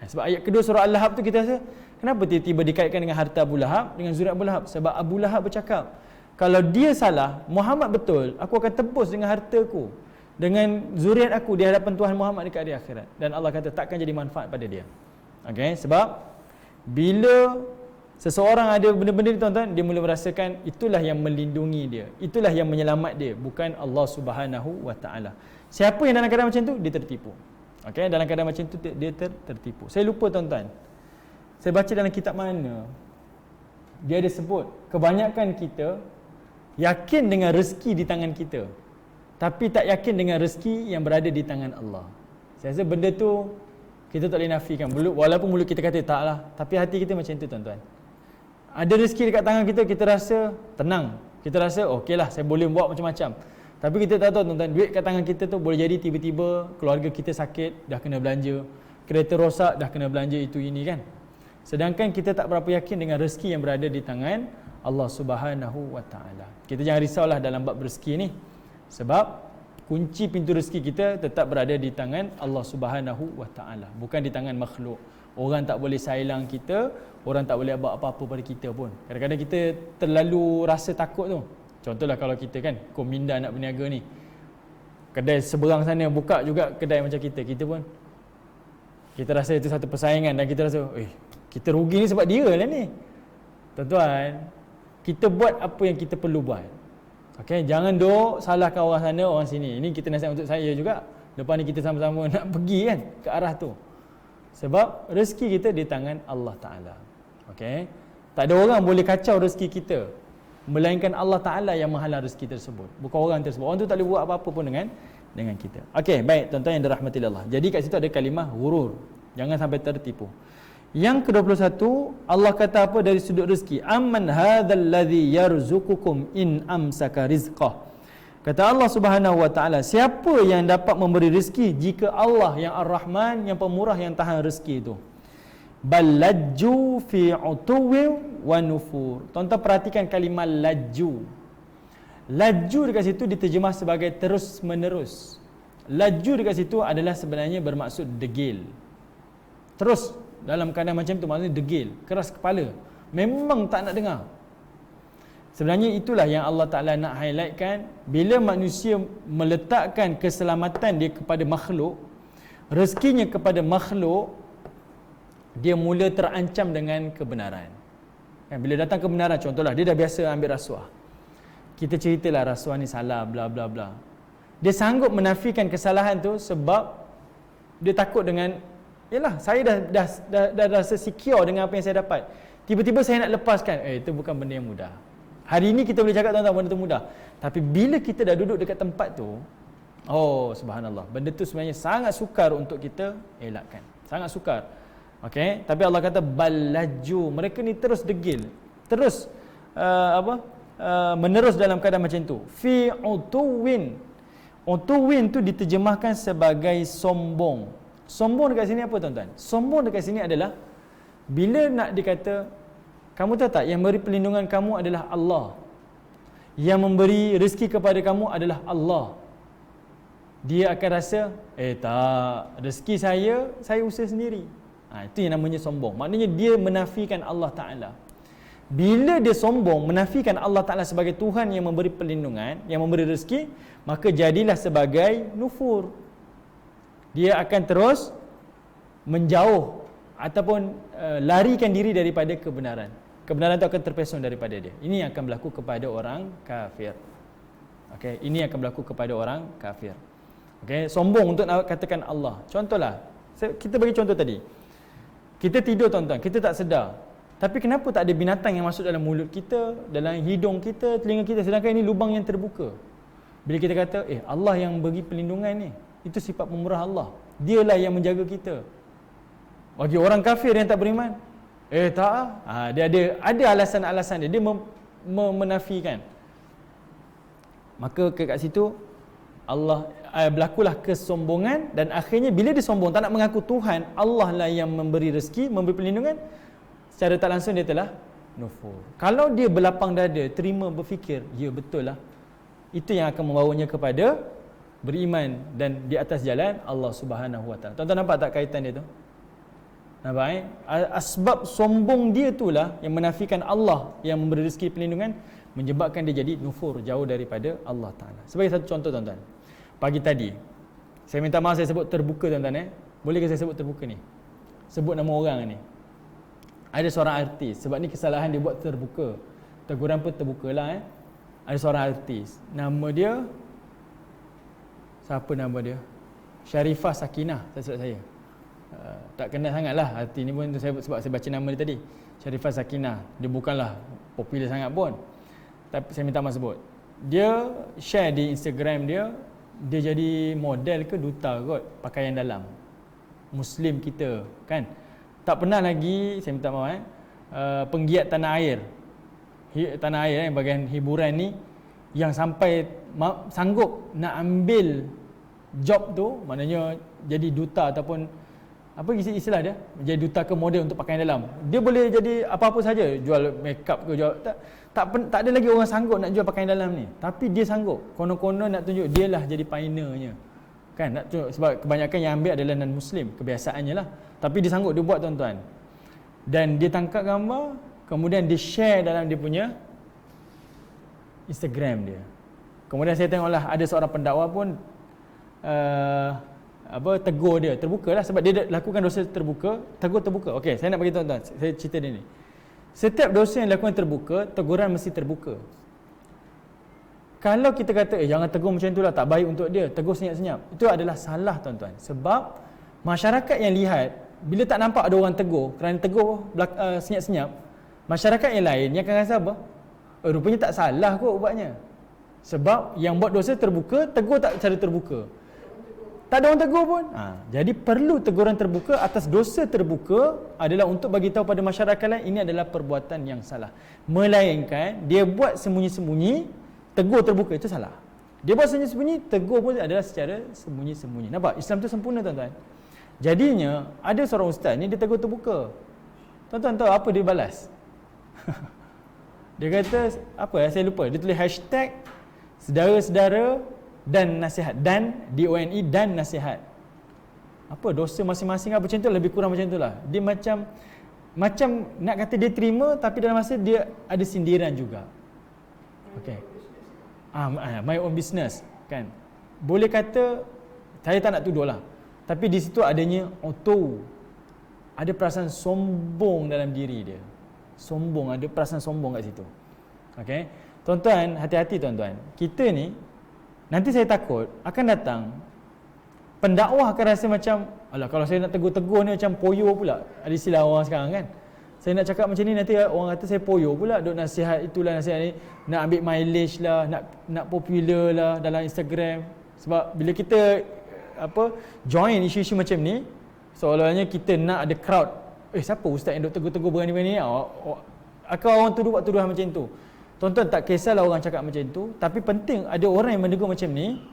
Sebab ayat kedua surah Al-Lahab tu kita rasa, kenapa tiba-tiba dikaitkan dengan harta Abu Lahab, dengan zuriat Abu Lahab? Sebab Abu Lahab bercakap, kalau dia salah, Muhammad betul, aku akan tebus dengan hartaku, dengan zuriat aku di hadapan Tuhan Muhammad dekat hari akhirat. Dan Allah kata takkan jadi manfaat pada dia. Okay? Sebab bila seseorang ada benda-benda ni tuan-tuan, dia mula merasakan itulah yang melindungi dia, itulah yang menyelamat dia, bukan Allah Subhanahu Wa Taala. Siapa yang dalam keadaan macam tu, dia tertipu. Okay? Dalam keadaan macam tu dia tertipu. Saya lupa tuan-tuan, saya baca dalam kitab mana, dia ada sebut kebanyakan kita yakin dengan rezeki di tangan kita, tapi tak yakin dengan rezeki yang berada di tangan Allah. Saya rasa benda tu kita tak boleh nafikan. Walaupun mulut kita kata tak lah, tapi hati kita macam tu tuan-tuan. Ada rezeki dekat tangan kita, kita rasa tenang, kita rasa okey lah, saya boleh buat macam-macam. Tapi kita tak tahu tuan-tuan, duit kat tangan kita tu boleh jadi tiba-tiba keluarga kita sakit, dah kena belanja, kereta rosak, dah kena belanja itu ini kan. Sedangkan kita tak berapa yakin dengan rezeki yang berada di tangan Allah Subhanahu Wa Taala. Kita jangan risaulah dalam bab rezeki ni, sebab kunci pintu rezeki kita tetap berada di tangan Allah Subhanahu Wa Taala, bukan di tangan makhluk. Orang tak boleh sailang kita, orang tak boleh buat apa-apa pada kita pun. Kadang-kadang kita terlalu rasa takut tu. Contohlah kalau kita kan, Kominda nak berniaga ni, kedai seberang sana buka juga kedai macam kita pun kita rasa itu satu persaingan, dan kita rasa kita rugi ni sebab dia lah ni. Tuan-tuan, kita buat apa yang kita perlu buat. Okay, jangan duk salahkan orang sana, orang sini. Ini kita nasihat untuk saya juga. Lepas ni kita sama-sama nak pergi kan ke arah tu. Sebab rezeki kita di tangan Allah Ta'ala. Okay, tak ada orang boleh kacau rezeki kita, melainkan Allah Ta'ala yang menghalang rezeki tersebut, bukan orang tersebut. Orang tu tak boleh buat apa-apa pun dengan kita. Okay, baik tuan-tuan yang dirahmati Allah. Jadi kat situ ada kalimah ghurur. Jangan sampai tertipu. Yang ke-21, Allah kata apa dari sudut rezeki? Amman hadzal ladzi yarzuqukum in amsaka rizqah. Kata Allah Subhanahu Wa Taala, siapa yang dapat memberi rezeki jika Allah yang Ar-Rahman, yang pemurah, yang tahan rezeki itu? Ballajju fi utuwin wa nufur. Tuan-tuan perhatikan kalimah laju. Laju dekat situ diterjemah sebagai terus menerus. Laju dekat situ adalah sebenarnya bermaksud degil. Terus dalam keadaan macam tu, maknanya degil, keras kepala, memang tak nak dengar. Sebenarnya itulah yang Allah Ta'ala nak highlightkan. Bila manusia meletakkan keselamatan dia kepada makhluk, rezekinya kepada makhluk, dia mula terancam dengan kebenaran. Bila datang kebenaran, contohlah dia dah biasa ambil rasuah, kita ceritalah rasuah ni salah, bla bla bla. Dia sanggup menafikan kesalahan tu sebab dia takut dengan, yalah, saya dah rasa secure dengan apa yang saya dapat. Tiba-tiba saya nak lepaskan, itu bukan benda yang mudah. Hari ini kita boleh cakap tuan-tuan benda tu mudah, tapi bila kita dah duduk dekat tempat tu, oh subhanallah, benda tu sebenarnya sangat sukar untuk kita elakkan. Sangat sukar. Okey, tapi Allah kata balaju, mereka ni terus degil, terus menerus dalam keadaan macam tu. Fi utuwin. Utuwin tu diterjemahkan sebagai sombong. Sombong dekat sini apa tuan-tuan? Sombong dekat sini adalah bila nak dikata, kamu tahu tak, yang memberi perlindungan kamu adalah Allah, yang memberi rezeki kepada kamu adalah Allah. Dia akan rasa, tak, rezeki saya usaha sendiri. Itu yang namanya sombong. Maknanya dia menafikan Allah Ta'ala. Bila dia sombong, menafikan Allah Ta'ala sebagai Tuhan yang memberi perlindungan, yang memberi rezeki, maka jadilah sebagai nufur. Dia akan terus menjauh ataupun larikan diri daripada kebenaran. Kebenaran itu akan terpesong daripada dia. Ini yang akan berlaku kepada orang kafir. Okay, ini akan berlaku kepada orang kafir. Okay, sombong untuk nak katakan Allah. Contohlah, kita bagi contoh tadi. Kita tidur tuan-tuan, kita tak sedar. Tapi kenapa tak ada binatang yang masuk dalam mulut kita, dalam hidung kita, telinga kita, sedangkan ini lubang yang terbuka. Bila kita kata, Allah yang bagi perlindungan ni, itu sifat pemurah Allah. Dialah yang menjaga kita. Bagi orang kafir yang tak beriman, tak. Dia ada alasan-alasan dia menafikan. Maka kat situ Allah berlakulah kesombongan, dan akhirnya bila dia sombong tak nak mengaku Tuhan, Allah lah yang memberi rezeki, memberi perlindungan, secara tak langsung dia telah nufur. Kalau dia berlapang dada, terima, berfikir, ya betul lah, itu yang akan membawanya kepada beriman dan di atas jalan Allah Subhanahu Wa Taala. Tuan-tuan nampak tak kaitan dia tu? Nampak asbab sombong dia itulah yang menafikan Allah yang memberi rezeki perlindungan, menyebabkan dia jadi nufur, jauh daripada Allah Taala. Sebagai satu contoh tuan-tuan, pagi tadi saya minta maaf saya sebut terbuka tuan-tuan. Boleh ke saya sebut terbuka ni? Sebut nama orang ni. Ada seorang artis, sebab ni kesalahan dia buat terbuka, teguran pun terbukalah. Ada seorang artis, nama dia, siapa nama dia? Sharifah Sakinah, saya tak kenal sangat lah arti ni pun, sebab saya baca nama dia tadi, Sharifah Sakinah. Dia bukanlah popular sangat pun, tapi saya minta maaf sebut. Dia share di Instagram dia, dia jadi model ke duta kot, pakaian dalam Muslim kita kan. Tak pernah lagi, saya minta maaf penggiat tanah air, yang bahagian hiburan ni, yang sampai sanggup nak ambil job tu, maknanya jadi duta ataupun apa istilah dia, jadi duta ke model untuk pakaian dalam. Dia boleh jadi apa-apa saja, jual makeup ke, jual tak ada lagi orang sanggup nak jual pakaian dalam ni, tapi dia sanggup. Konon-konon nak tunjuk dia lah jadi pioneernya kan, nak tunjuk, sebab kebanyakan yang ambil adalah non muslim, kebiasaannya lah, tapi dia sanggup, dia buat tuan-tuan. Dan dia tangkap gambar, kemudian dia share dalam dia punya Instagram dia. Kemudian saya tengoklah ada seorang pendakwa pun tegur dia, terbuka lah, sebab dia lakukan dosa terbuka, tegur terbuka. Okey, saya nak bagi tuan-tuan, saya cerita dia ni. Setiap dosa yang dilakukan terbuka, teguran mesti terbuka. Kalau kita kata jangan tegur macam tu lah, tak baik untuk dia, tegur senyap-senyap, itu adalah salah tuan-tuan. Sebab masyarakat yang lihat, bila tak nampak ada orang tegur, kerana tegur senyap-senyap, masyarakat yang lain yang akan rasa apa? Rupanya tak salah kot buatnya. Sebab yang buat dosa terbuka, tegur tak secara terbuka, tak ada orang tegur pun. Jadi perlu teguran terbuka atas dosa terbuka, adalah untuk bagi tahu pada masyarakat lain ini adalah perbuatan yang salah. Melainkan dia buat sembunyi-sembunyi, tegur terbuka, itu salah. Dia buat sembunyi-sembunyi, tegur pun adalah secara sembunyi-sembunyi. Nampak? Islam tu sempurna tuan-tuan. Jadinya ada seorang ustaz ni, dia tegur terbuka. Tuan-tuan tahu apa dia balas? Dia kata apa ya, saya lupa. Dia tulis hashtag sedara-sedara dan nasihat, dan DONE dan nasihat. Apa dosa masing-masing apa macam tu, lebih kurang macam itulah. Dia macam nak kata dia terima, tapi dalam masa dia ada sindiran juga. Okey. My own business kan. Boleh kata, saya tak nak tuduh lah, tapi di situ adanya ada perasaan sombong dalam diri dia. Sombong, ada perasaan sombong kat situ. Okey. Tuan-tuan, hati-hati tuan-tuan. Kita ni nanti saya takut akan datang pendakwah akan rasa macam, alah kalau saya nak tegur-tegur ni macam poyo pula. Ada istilah orang sekarang kan. Saya nak cakap macam ni, nanti orang kata saya poyo pula, duk nasihat itulah nasihat ni, nak ambil mileage lah, nak popular lah dalam Instagram. Sebab bila kita join isu-isu macam ni, seolah-olahnya kita nak ada crowd. Siapa ustaz yang duk tegur-tegur berani-berani ni? Akan orang buat tuduhan macam tu. Tuan-tuan, tak kisahlah orang cakap macam tu, tapi penting ada orang yang menegur macam ni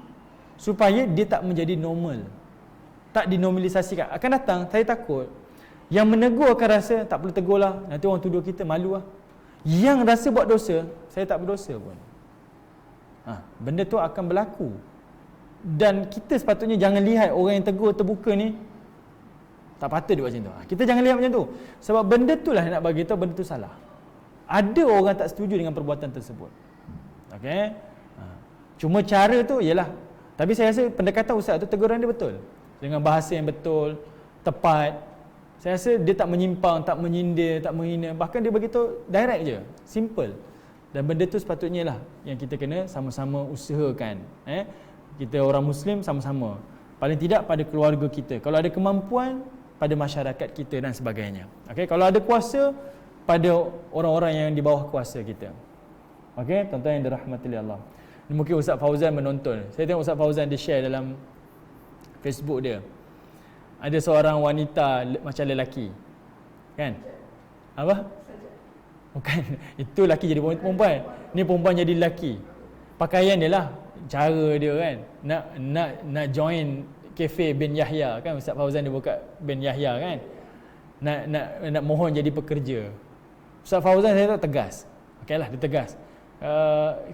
supaya dia tak menjadi normal, tak dinormalisasikan. Akan datang, saya takut yang menegur akan rasa tak perlu tegur lah, nanti orang tuduh kita, malu lah. Yang rasa buat dosa, saya tak berdosa pun. Benda tu akan berlaku. Dan kita sepatutnya jangan lihat orang yang tegur terbuka ni tak patut dia buat macam tu. Kita jangan lihat macam tu, sebab benda tu lah nak bagi tahu benda tu salah. Ada orang tak setuju dengan perbuatan tersebut. Okey. Cuma cara tu ialah, tapi saya rasa pendekatan ustaz tu, teguran dia betul, dengan bahasa yang betul, tepat. Saya rasa dia tak menyimpang, tak menyindir, tak menghina, bahkan dia beritahu direct je, simple. Dan benda tu sepatutnya lah yang kita kena sama-sama usahakan. Kita orang Muslim sama-sama, paling tidak pada keluarga kita, kalau ada kemampuan pada masyarakat kita dan sebagainya. Okey, kalau ada kuasa pada orang-orang yang di bawah kuasa kita. Okey, tuan-tuan yang dirahmati Allah. Ini mungkin Ustaz Fauzan menonton. Saya tengok Ustaz Fauzan dia share dalam Facebook dia. Ada seorang wanita macam lelaki. Kan? Apa? Bukan. Itu lelaki jadi perempuan. Ni perempuan jadi lelaki. Pakaian dia lah. cara dia kan, nak join kafe bin Yahya kan, Ustaz Fauzan dia buka bin Yahya kan, nak mohon jadi pekerja. Ustaz Fauzan saya tu tegas. Okeylah, dia tegas.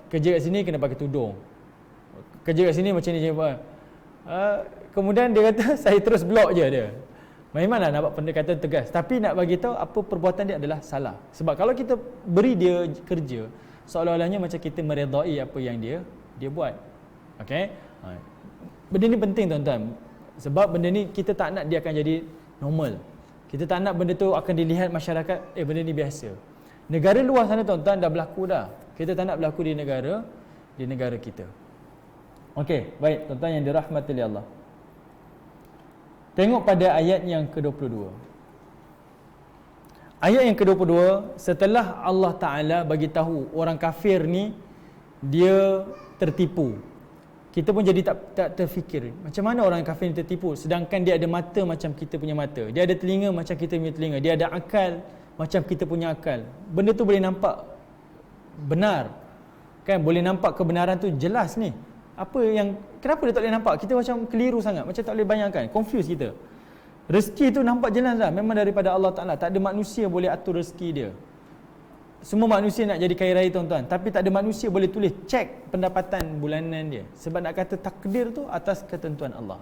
Kerja kat sini kena pakai tudung. Kerja kat sini macam ni je apa. Kemudian dia kata saya terus blok je dia. Memanglah nak buat pendekatan tegas, tapi nak bagi tahu apa perbuatan dia adalah salah. Sebab kalau kita beri dia kerja, seolah-olahnya macam kita meredai apa yang dia buat. Okey? Benda ni penting tuan-tuan. Sebab benda ni kita tak nak dia akan jadi normal. Kita tak nak benda tu akan dilihat masyarakat, benda ni biasa. Negara luar sana tuan-tuan dah berlaku dah. Kita tak nak berlaku di negara kita. Okey, baik tuan-tuan yang dirahmati oleh Allah. Tengok pada ayat yang ke-22. Ayat yang ke-22, setelah Allah Ta'ala bagi tahu orang kafir ni dia tertipu. Kita pun jadi tak terfikir, macam mana orang kafir ni tertipu sedangkan dia ada mata macam kita punya mata, dia ada telinga macam kita punya telinga, dia ada akal macam kita punya akal. Benda tu boleh nampak benar. Kan boleh nampak kebenaran tu jelas ni. Kenapa dia tak boleh nampak? Kita macam keliru sangat, macam tak boleh bayangkan, confuse kita. Rezeki tu nampak jelas dah, memang daripada Allah Ta'ala. Tak ada manusia boleh atur rezeki dia. Semua manusia nak jadi kaya raya tuan-tuan, tapi tak ada manusia boleh tulis cek pendapatan bulanan dia. Sebab nak kata takdir tu atas ketentuan Allah.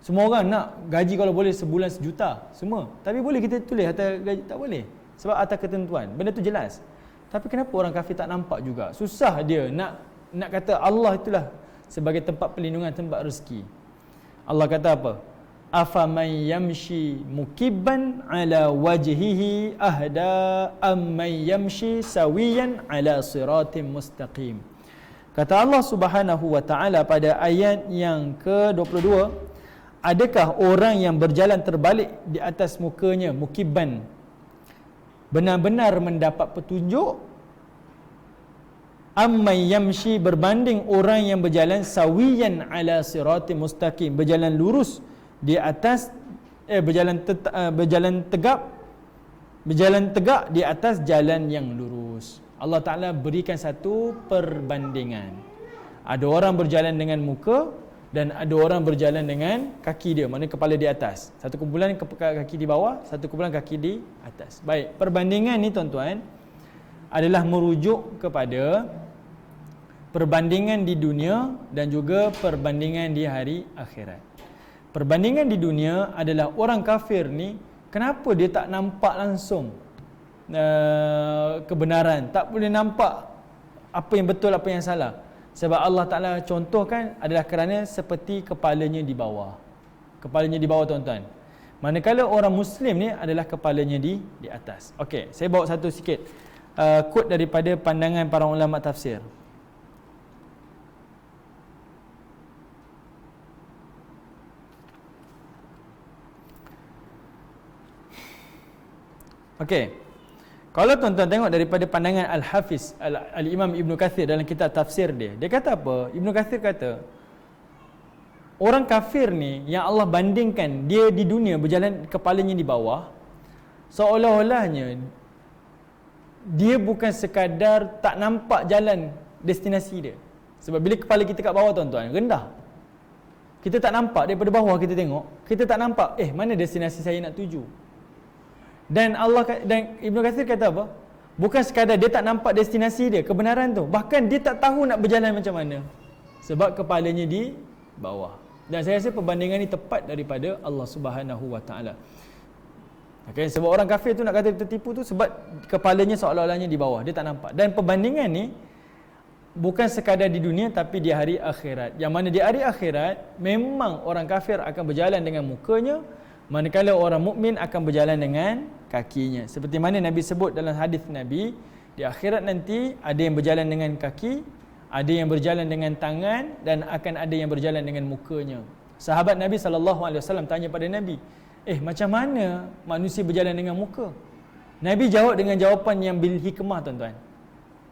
Semua orang nak gaji kalau boleh sebulan 1 juta, semua. Tapi boleh kita tulis atas gaji? Tak boleh. Sebab atas ketentuan, benda tu jelas. Tapi kenapa orang kafir tak nampak juga? Susah dia nak kata Allah itulah sebagai tempat perlindungan, tempat rezeki. Allah kata apa? Afaman yamshi mukibban ala wajhihi ahda amman yamshi sawiyan ala siratim mustaqim. Kata Allah Subhanahu wa taala pada ayat yang ke-22, adakah orang yang berjalan terbalik di atas mukanya mukibban benar-benar mendapat petunjuk, amman yamshi berbanding orang yang berjalan sawiyan ala siratim mustaqim, berjalan lurus di atas berjalan tegak di atas jalan yang lurus. Allah Ta'ala berikan satu perbandingan. Ada orang berjalan dengan muka dan ada orang berjalan dengan kaki dia, maknanya kepala di atas. Satu kumpulan kaki di bawah, satu kumpulan kaki di atas. Baik, perbandingan ni tuan-tuan adalah merujuk kepada perbandingan di dunia dan juga perbandingan di hari akhirat. Perbandingan di dunia adalah orang kafir ni, kenapa dia tak nampak langsung kebenaran, tak boleh nampak apa yang betul, apa yang salah. Sebab Allah Ta'ala contohkan adalah kerana seperti kepalanya di bawah. Kepalanya di bawah tuan-tuan. Manakala orang Muslim ni adalah kepalanya di atas. Okey, saya bawa satu sikit quote daripada pandangan para ulama tafsir. Okey. Kalau tuan-tuan tengok daripada pandangan Al-Hafiz Al-Imam Ibn Kathir dalam kitab tafsir dia kata apa? Ibn Kathir kata orang kafir ni yang Allah bandingkan dia di dunia berjalan kepalanya di bawah, seolah-olahnya dia bukan sekadar tak nampak jalan destinasi dia. Sebab bila kepala kita kat bawah tuan-tuan, rendah, kita tak nampak. Daripada bawah kita tengok, kita tak nampak mana destinasi saya nak tuju. Dan Ibn Kathir kata apa? Bukan sekadar dia tak nampak destinasi dia, kebenaran tu, bahkan dia tak tahu nak berjalan macam mana sebab kepalanya di bawah. Dan saya rasa perbandingan ni tepat daripada Allah Subhanahu wa taala. Okay, sebab orang kafir tu nak kata tertipu tu sebab kepalanya seolah-olahnya di bawah, dia tak nampak. Dan perbandingan ni bukan sekadar di dunia tapi di hari akhirat. Yang mana di hari akhirat memang orang kafir akan berjalan dengan mukanya, manakala orang mukmin akan berjalan dengan kakinya. Seperti mana Nabi sebut dalam hadis Nabi, di akhirat nanti ada yang berjalan dengan kaki, ada yang berjalan dengan tangan, dan akan ada yang berjalan dengan mukanya. Sahabat Nabi SAW tanya pada Nabi, macam mana manusia berjalan dengan muka? Nabi jawab dengan jawapan yang bil hikmah tuan-tuan.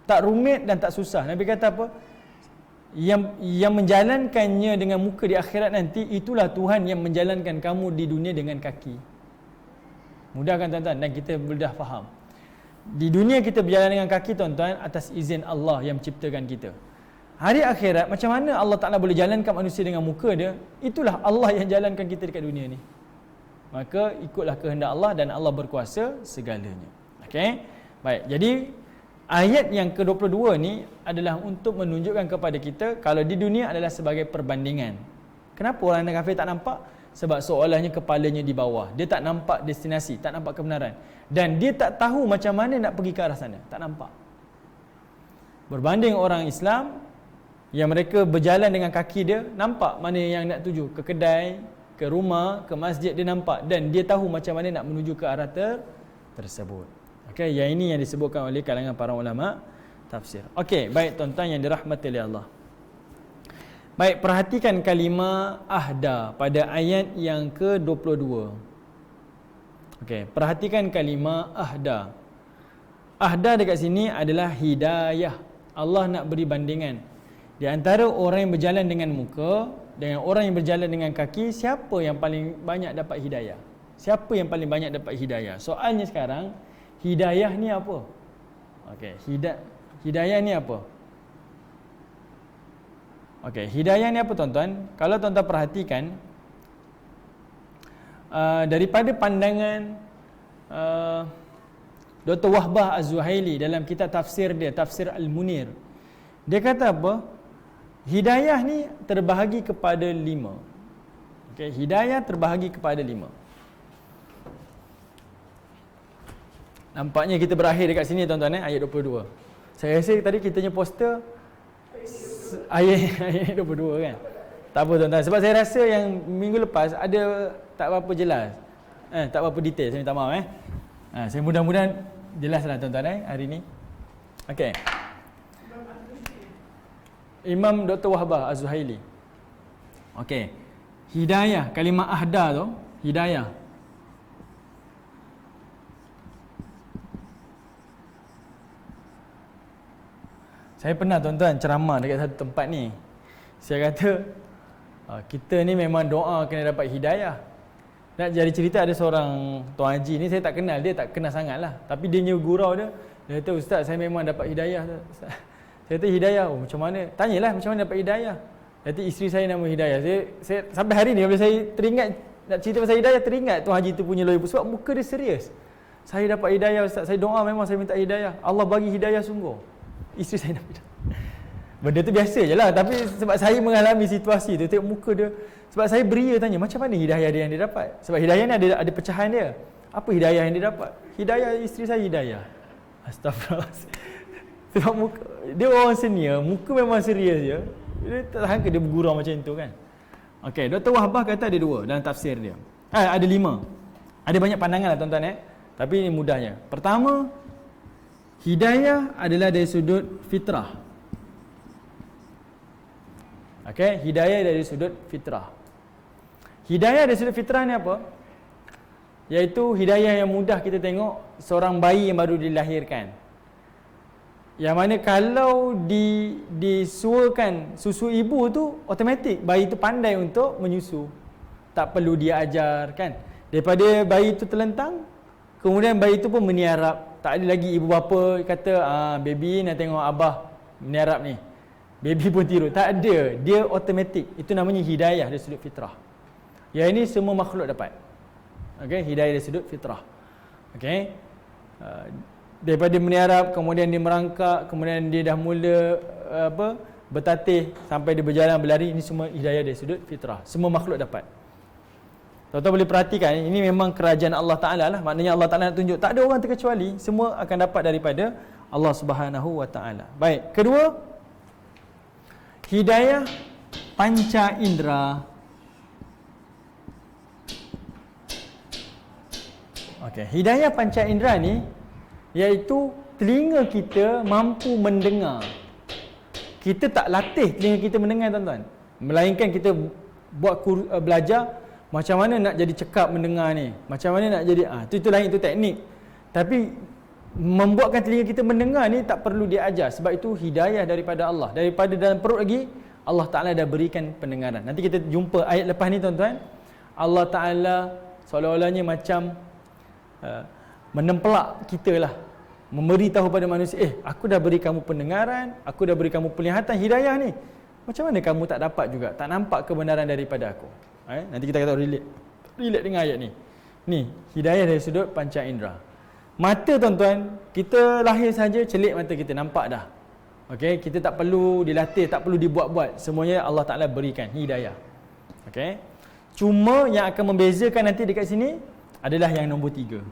Tak rumit dan tak susah. Nabi kata apa? Yang menjalankannya dengan muka di akhirat nanti, itulah Tuhan yang menjalankan kamu di dunia dengan kaki. Mudah kan tuan-tuan? Dan kita mudah faham. Di dunia kita berjalan dengan kaki tuan-tuan atas izin Allah yang menciptakan kita. Hari akhirat, macam mana Allah Ta'ala boleh jalankan manusia dengan muka dia? Itulah Allah yang jalankan kita dekat dunia ni. Maka ikutlah kehendak Allah dan Allah berkuasa segalanya. Okey? Baik, jadi ayat yang ke-22 ni adalah untuk menunjukkan kepada kita kalau di dunia adalah sebagai perbandingan. Kenapa orang kafir tak nampak? Sebab seolahnya kepalanya di bawah. Dia tak nampak destinasi, tak nampak kebenaran. Dan dia tak tahu macam mana nak pergi ke arah sana. Tak nampak. Berbanding orang Islam yang mereka berjalan dengan kaki dia, nampak mana yang nak tuju. Ke kedai, ke rumah, ke masjid, dia nampak. Dan dia tahu macam mana nak menuju ke arah tersebut. Okey, yang ini yang disebutkan oleh kalangan para ulama tafsir. Okey, baik tuan-tuan yang dirahmati oleh Allah. Baik, perhatikan kalimah ahda pada ayat yang ke-22. Okey, perhatikan kalimah ahda. Ahda dekat sini adalah hidayah. Allah nak beri bandingan. Di antara orang yang berjalan dengan muka dengan orang yang berjalan dengan kaki, siapa yang paling banyak dapat hidayah? Siapa yang paling banyak dapat hidayah? Soalnya sekarang, hidayah ni apa? Okey, hidayah ni apa? Okey, hidayah ni apa tuan-tuan? Kalau tuan-tuan perhatikan, daripada pandangan Dr. Wahbah Az-Zuhaili dalam kitab tafsir dia, Tafsir Al-Munir, dia kata apa? Hidayah ni terbahagi kepada 5. Okey, hidayah terbahagi kepada 5. Nampaknya kita berakhir dekat sini tuan-tuan, ayat 22. Saya rasa tadi kita punya poster ayat 22 kan. Tak apa tuan-tuan, sebab saya rasa yang minggu lepas ada tak berapa jelas. Tak berapa detail, saya minta maaf saya mudah-mudahan jelaslah tuan-tuan hari ni. Okey. Imam Dr. Wahbah Az-Zuhaili. Okey. Hidayah, kalimah ahda tu, hidayah. Saya pernah tuan-tuan ceramah dekat satu tempat ni. Saya kata kita ni memang doa kena dapat hidayah. Nak jadi cerita, ada seorang Tuan Haji ni, saya tak kenal, dia tak kenal sangat lah. Tapi dia punya gurau dia kata, Ustaz saya memang dapat hidayah. Saya kata hidayah, macam mana? Tanyalah macam mana dapat hidayah. Nanti isteri saya nama Hidayah. Saya sampai hari ni bila saya teringat nak cerita pasal hidayah, teringat Tuan Haji tu punya lawyer, sebab muka dia serius. Saya dapat hidayah Ustaz, saya doa memang saya minta hidayah. Allah bagi hidayah sungguh. Isteri saya dapat hidayah. Benda tu biasa je lah, tapi sebab saya mengalami situasi tu, tengok muka dia. Sebab saya beria tanya, macam mana hidayah dia yang dia dapat? Sebab hidayah ni ada pecahan dia. Apa hidayah yang dia dapat? Hidayah isteri saya hidayah. Astagfirullah. Sebab muka, dia orang senior, muka memang serius je. Dia tak tahan ke dia bergurau macam tu kan. Okey, Dr. Wahbah kata ada 2 dalam tafsir dia. Ada 5. Ada banyak pandangan lah tuan-tuan tapi ini mudahnya. Pertama, hidayah adalah dari sudut fitrah. Okey, hidayah dari sudut fitrah. Hidayah dari sudut fitrah ni apa? Iaitu hidayah yang mudah kita tengok seorang bayi yang baru dilahirkan. Yang mana kalau disuakan susu ibu tu, automatik bayi tu pandai untuk menyusu. Tak perlu dia ajar kan. Daripada bayi tu terlentang, kemudian bayi tu pun meniarap. Tak ada lagi ibu bapa kata, baby nak tengok abah meniarap ni. Baby pun tiru. Tak ada. Dia automatik. Itu namanya hidayah dari sudut fitrah. Yang ini semua makhluk dapat. Okey, hidayah dari sudut fitrah. Okey. Daripada meniarap, kemudian dia merangkak, kemudian dia dah mula bertatih sampai dia berjalan berlari, ini semua hidayah dari sudut fitrah. Semua makhluk dapat. Tuan-tuan boleh perhatikan, ini memang kerajaan Allah Ta'ala lah. Maknanya Allah Ta'ala nak tunjuk, tak ada orang terkecuali, semua akan dapat daripada Allah Subhanahu Wa Ta'ala. Baik, kedua, hidayah panca indera. Okey, hidayah panca indera ni iaitu telinga kita mampu mendengar. Kita tak latih telinga kita mendengar tuan-tuan. Melainkan kita buat belajar macam mana nak jadi cekap mendengar ni. Macam mana nak jadi itu lain, itu teknik. Tapi membuatkan telinga kita mendengar ni tak perlu diajar, sebab itu hidayah daripada Allah. Daripada dalam perut lagi Allah Taala dah berikan pendengaran. Nanti kita jumpa ayat lepas ni tuan-tuan. Allah Taala seolah-olahnya macam menempelak kita lah. memberitahu pada manusia, aku dah beri kamu pendengaran, aku dah beri kamu penglihatan, hidayah ni. Macam mana kamu tak dapat juga, tak nampak kebenaran daripada aku? Nanti kita kata relate dengan ayat ni. Ni, hidayah dari sudut panca indera. Mata tuan-tuan, kita lahir saja celik mata kita, nampak dah. Okey, kita tak perlu dilatih, tak perlu dibuat-buat. Semuanya Allah Ta'ala berikan hidayah. Okey. Cuma yang akan membezakan nanti dekat sini adalah yang nombor 3.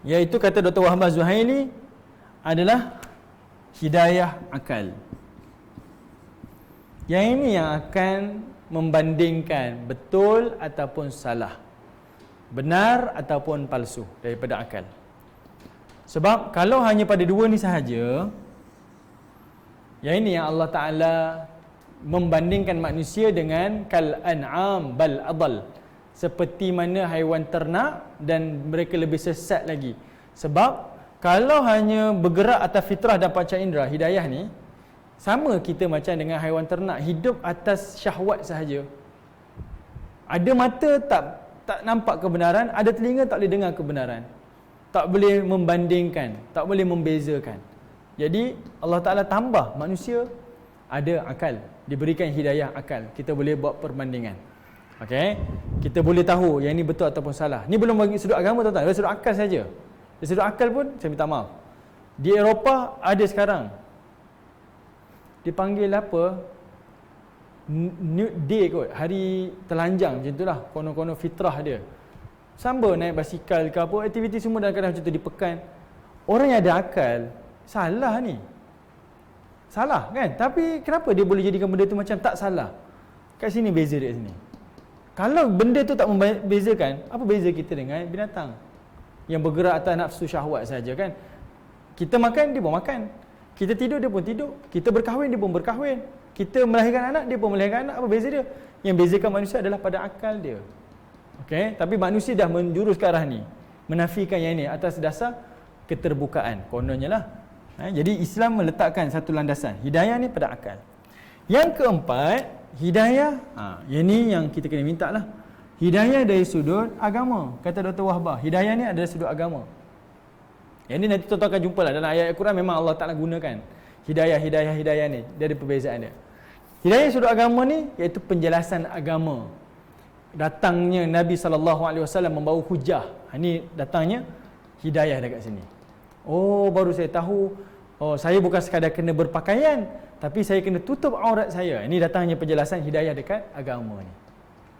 Iaitu kata Dr. Wahbah Zuhaili adalah hidayah akal. Yang ini yang akan membandingkan betul ataupun salah, benar ataupun palsu daripada akal. Sebab kalau hanya pada dua ni sahaja, yang ini yang Allah Ta'ala membandingkan manusia dengan kal an'am bal adal, seperti mana haiwan ternak dan mereka lebih sesat lagi. Sebab kalau hanya bergerak atas fitrah dan panca indera, hidayah ni sama kita macam dengan haiwan ternak, hidup atas syahwat sahaja. Ada mata tak nampak kebenaran, ada telinga tak boleh dengar kebenaran, tak boleh membandingkan, tak boleh membezakan. Jadi Allah Ta'ala tambah manusia ada akal, diberikan hidayah akal, kita boleh buat perbandingan. Okey, kita boleh tahu yang ini betul ataupun salah. Ni belum bagi sudut agama tuan-tuan, dari sudut akal saja. Dari sudut akal pun saya minta maaf. Di Eropah ada sekarang dipanggil apa? Nude day kot, hari telanjang macam itulah, konon-konon fitrah dia. Samba naik basikal ke apa, aktiviti semua dalam keadaan macam tu di pekan. Orang yang ada akal, salah ni. Salah kan? Tapi kenapa dia boleh jadikan benda tu macam tak salah? Kat sini beza dia sini. Kalau benda tu tak membezakan, apa beza kita dengan binatang yang bergerak atas nafsu syahwat saja kan? Kita makan, dia pun makan. Kita tidur, dia pun tidur. Kita berkahwin, dia pun berkahwin. Kita melahirkan anak, dia pun melahirkan anak. Apa beza dia? Yang bezakan manusia adalah pada akal dia. Okey, tapi manusia dah menjurus ke arah ni, menafikan yang ini atas dasar keterbukaan, kononnya lah. Jadi Islam meletakkan satu landasan, hidayah ni pada akal. Yang keempat, hidayah, yang ni yang kita kena minta lah. Hidayah dari sudut agama. Kata Dr. Wahbah, hidayah ni adalah sudut agama. Yang ni nanti tuan-tuan akan jumpa lah dalam ayat Al-Quran, memang Allah Ta'ala gunakan hidayah ni, dari perbezaan dia. Hidayah sudut agama ni iaitu penjelasan agama. Datangnya Nabi SAW membawa hujah. Ini datangnya hidayah dekat sini. Oh, baru saya tahu, oh, saya bukan sekadar kena berpakaian, tapi saya kena tutup aurat saya. Ini datangnya penjelasan hidayah dekat agama ni.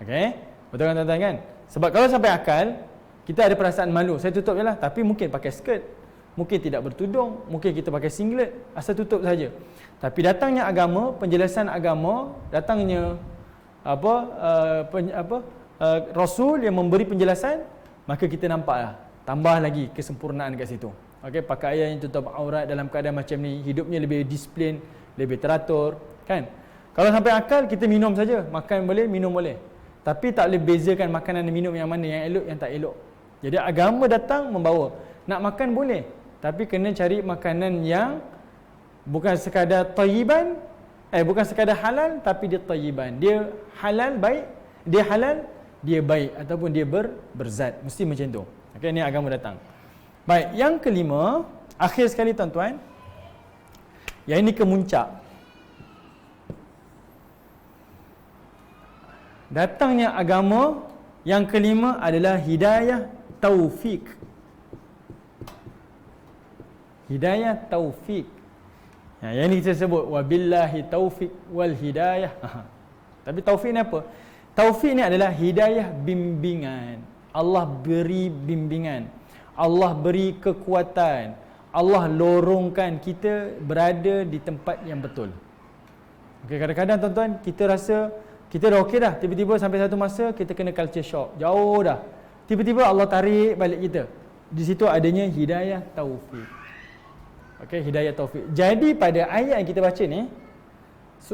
Okey? Betul kan tuan-tuan kan? Sebab kalau sampai akal, kita ada perasaan malu, saya tutup je lah, tapi mungkin pakai skirt, mungkin tidak bertudung, mungkin kita pakai singlet, asal tutup saja. Tapi datangnya agama, penjelasan agama, datangnya Rasul yang memberi penjelasan, maka kita nampaklah tambah lagi kesempurnaan kat situ. Okey, pakaian yang tutup aurat dalam keadaan macam ni, hidupnya lebih disiplin, lebih teratur, kan? Kalau sampai akal, kita minum saja, makan boleh, minum boleh. Tapi tak boleh bezakan makanan dan minum yang mana yang elok, yang tak elok. Jadi agama datang membawa, nak makan boleh, tapi kena cari makanan yang bukan sekadar tayyiban, bukan sekadar halal, tapi dia tayyiban. Dia halal baik, dia halal, dia baik, ataupun dia berzat. Mesti macam tu. Okey, ni agama datang. Baik, yang kelima, akhir sekali tuan-tuan, yang ini kemuncak. Datangnya agama yang kelima adalah hidayah taufik. Hidayah taufik. Yang ini kita sebut wabillahi taufik wal hidayah. Tapi taufik ni apa? Taufik ni adalah hidayah bimbingan. Allah beri bimbingan, Allah beri kekuatan, Allah lorongkan kita berada di tempat yang betul. Okay, kadang-kadang tuan-tuan kita rasa kita dah okey dah, tiba-tiba sampai satu masa kita kena culture shock, jauh dah, tiba-tiba Allah tarik balik kita. Di situ adanya hidayah taufik. Okey, hidayah taufik. Jadi pada ayat yang kita baca ni,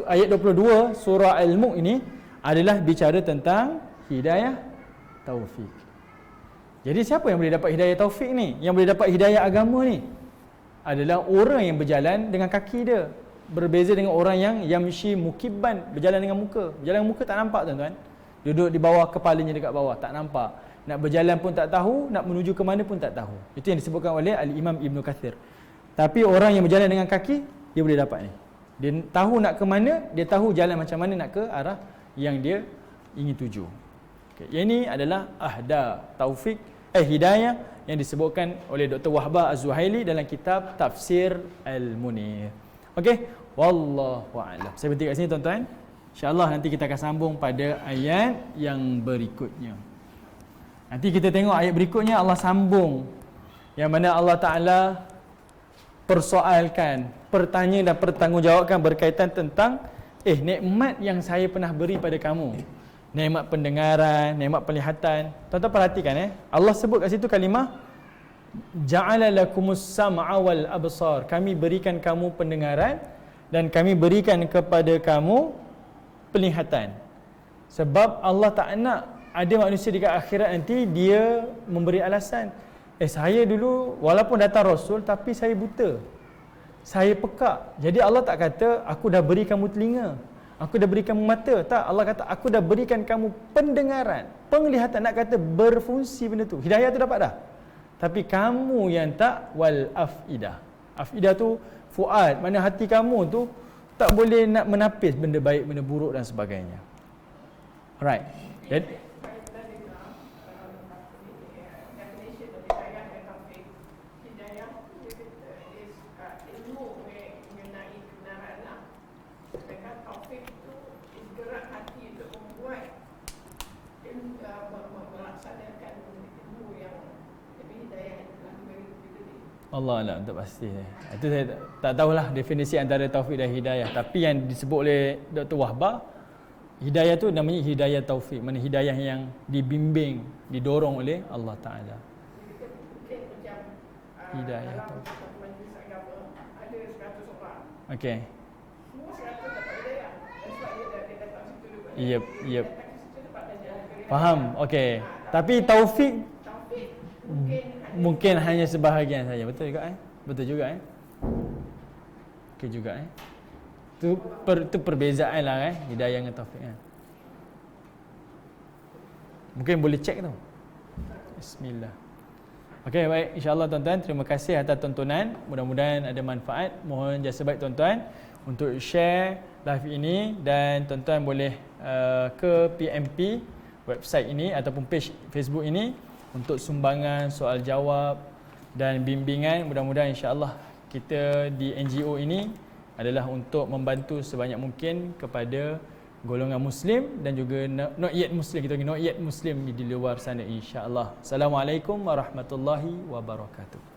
ayat 22 surah Al-Mulk ini adalah bicara tentang hidayah taufik. Jadi siapa yang boleh dapat hidayah taufik ni? Yang boleh dapat hidayah agama ni adalah orang yang berjalan dengan kaki dia. Berbeza dengan orang yang yamshi mukibban, berjalan dengan muka. Berjalan dengan muka tak nampak tuan-tuan. Duduk di bawah, kepalanya dekat bawah, tak nampak. nak berjalan pun tak tahu, nak menuju ke mana pun tak tahu. Itu yang disebutkan oleh Al-Imam Ibn Kathir. Tapi orang yang berjalan dengan kaki, dia boleh dapat ni. Dia tahu nak ke mana, dia tahu jalan macam mana nak ke arah yang dia ingin tuju. Okay. Yang ini adalah ahda taufik hidayah yang disebutkan oleh Dr. Wahbah Az-Zuhaili dalam kitab Tafsir Al-Munir. Okey, wallahu a'lam. Saya berhenti kat sini tuan-tuan. InsyaAllah nanti kita akan sambung pada ayat yang berikutnya. Nanti kita tengok ayat berikutnya Allah sambung, yang mana Allah Ta'ala persoalkan, bertanya dan bertanggungjawabkan berkaitan tentang nikmat yang saya pernah beri pada kamu. Nikmat pendengaran, nikmat penglihatan. Tuan-tuan perhatikan Allah sebut kat situ kalimah ja'ala lakumus sam'a wal absar. Kami berikan kamu pendengaran dan kami berikan kepada kamu penglihatan. Sebab Allah tak nak ada manusia di akhirat nanti dia memberi alasan, saya dulu walaupun datang Rasul tapi saya buta, saya pekak. Jadi Allah tak kata aku dah beri kamu telinga, aku dah beri kamu mata. Tak, Allah kata aku dah berikan kamu pendengaran, penglihatan. Nak kata berfungsi benda tu. Hidayah tu dapat dah. Tapi kamu yang tak, wal afidah. Afidah tu fuad, mana hati kamu tu tak boleh nak menapis benda baik, benda buruk dan sebagainya. Alright. Jadi Allah Alam, tak pasti. Itu saya tak tahulah definisi antara taufik dan hidayah. Tapi yang disebut oleh Dr. Wahbah, hidayah tu namanya hidayah taufik. Mana hidayah yang dibimbing, didorong oleh Allah Ta'ala. Hidayah taufik. Okey. Yep. Faham? Okey. Tapi taufik mungkin hanya sebahagian saja. Betul juga Betul juga Okey juga Tu perbezaan lah hidayah dengan taufik Mungkin boleh cek tu. Bismillah. Okey, baik, insya-Allah tuan-tuan, terima kasih atas tontonan. Mudah-mudahan ada manfaat. Mohon jasa baik tuan-tuan untuk share live ini, dan tuan-tuan boleh ke PMP website ini ataupun page Facebook ini untuk sumbangan, soal jawab dan bimbingan. Mudah-mudahan insya-Allah kita di NGO ini adalah untuk membantu sebanyak mungkin kepada golongan Muslim dan juga not yet Muslim. Kita not yet Muslim di luar sana insya-Allah. Assalamualaikum warahmatullahi wabarakatuh.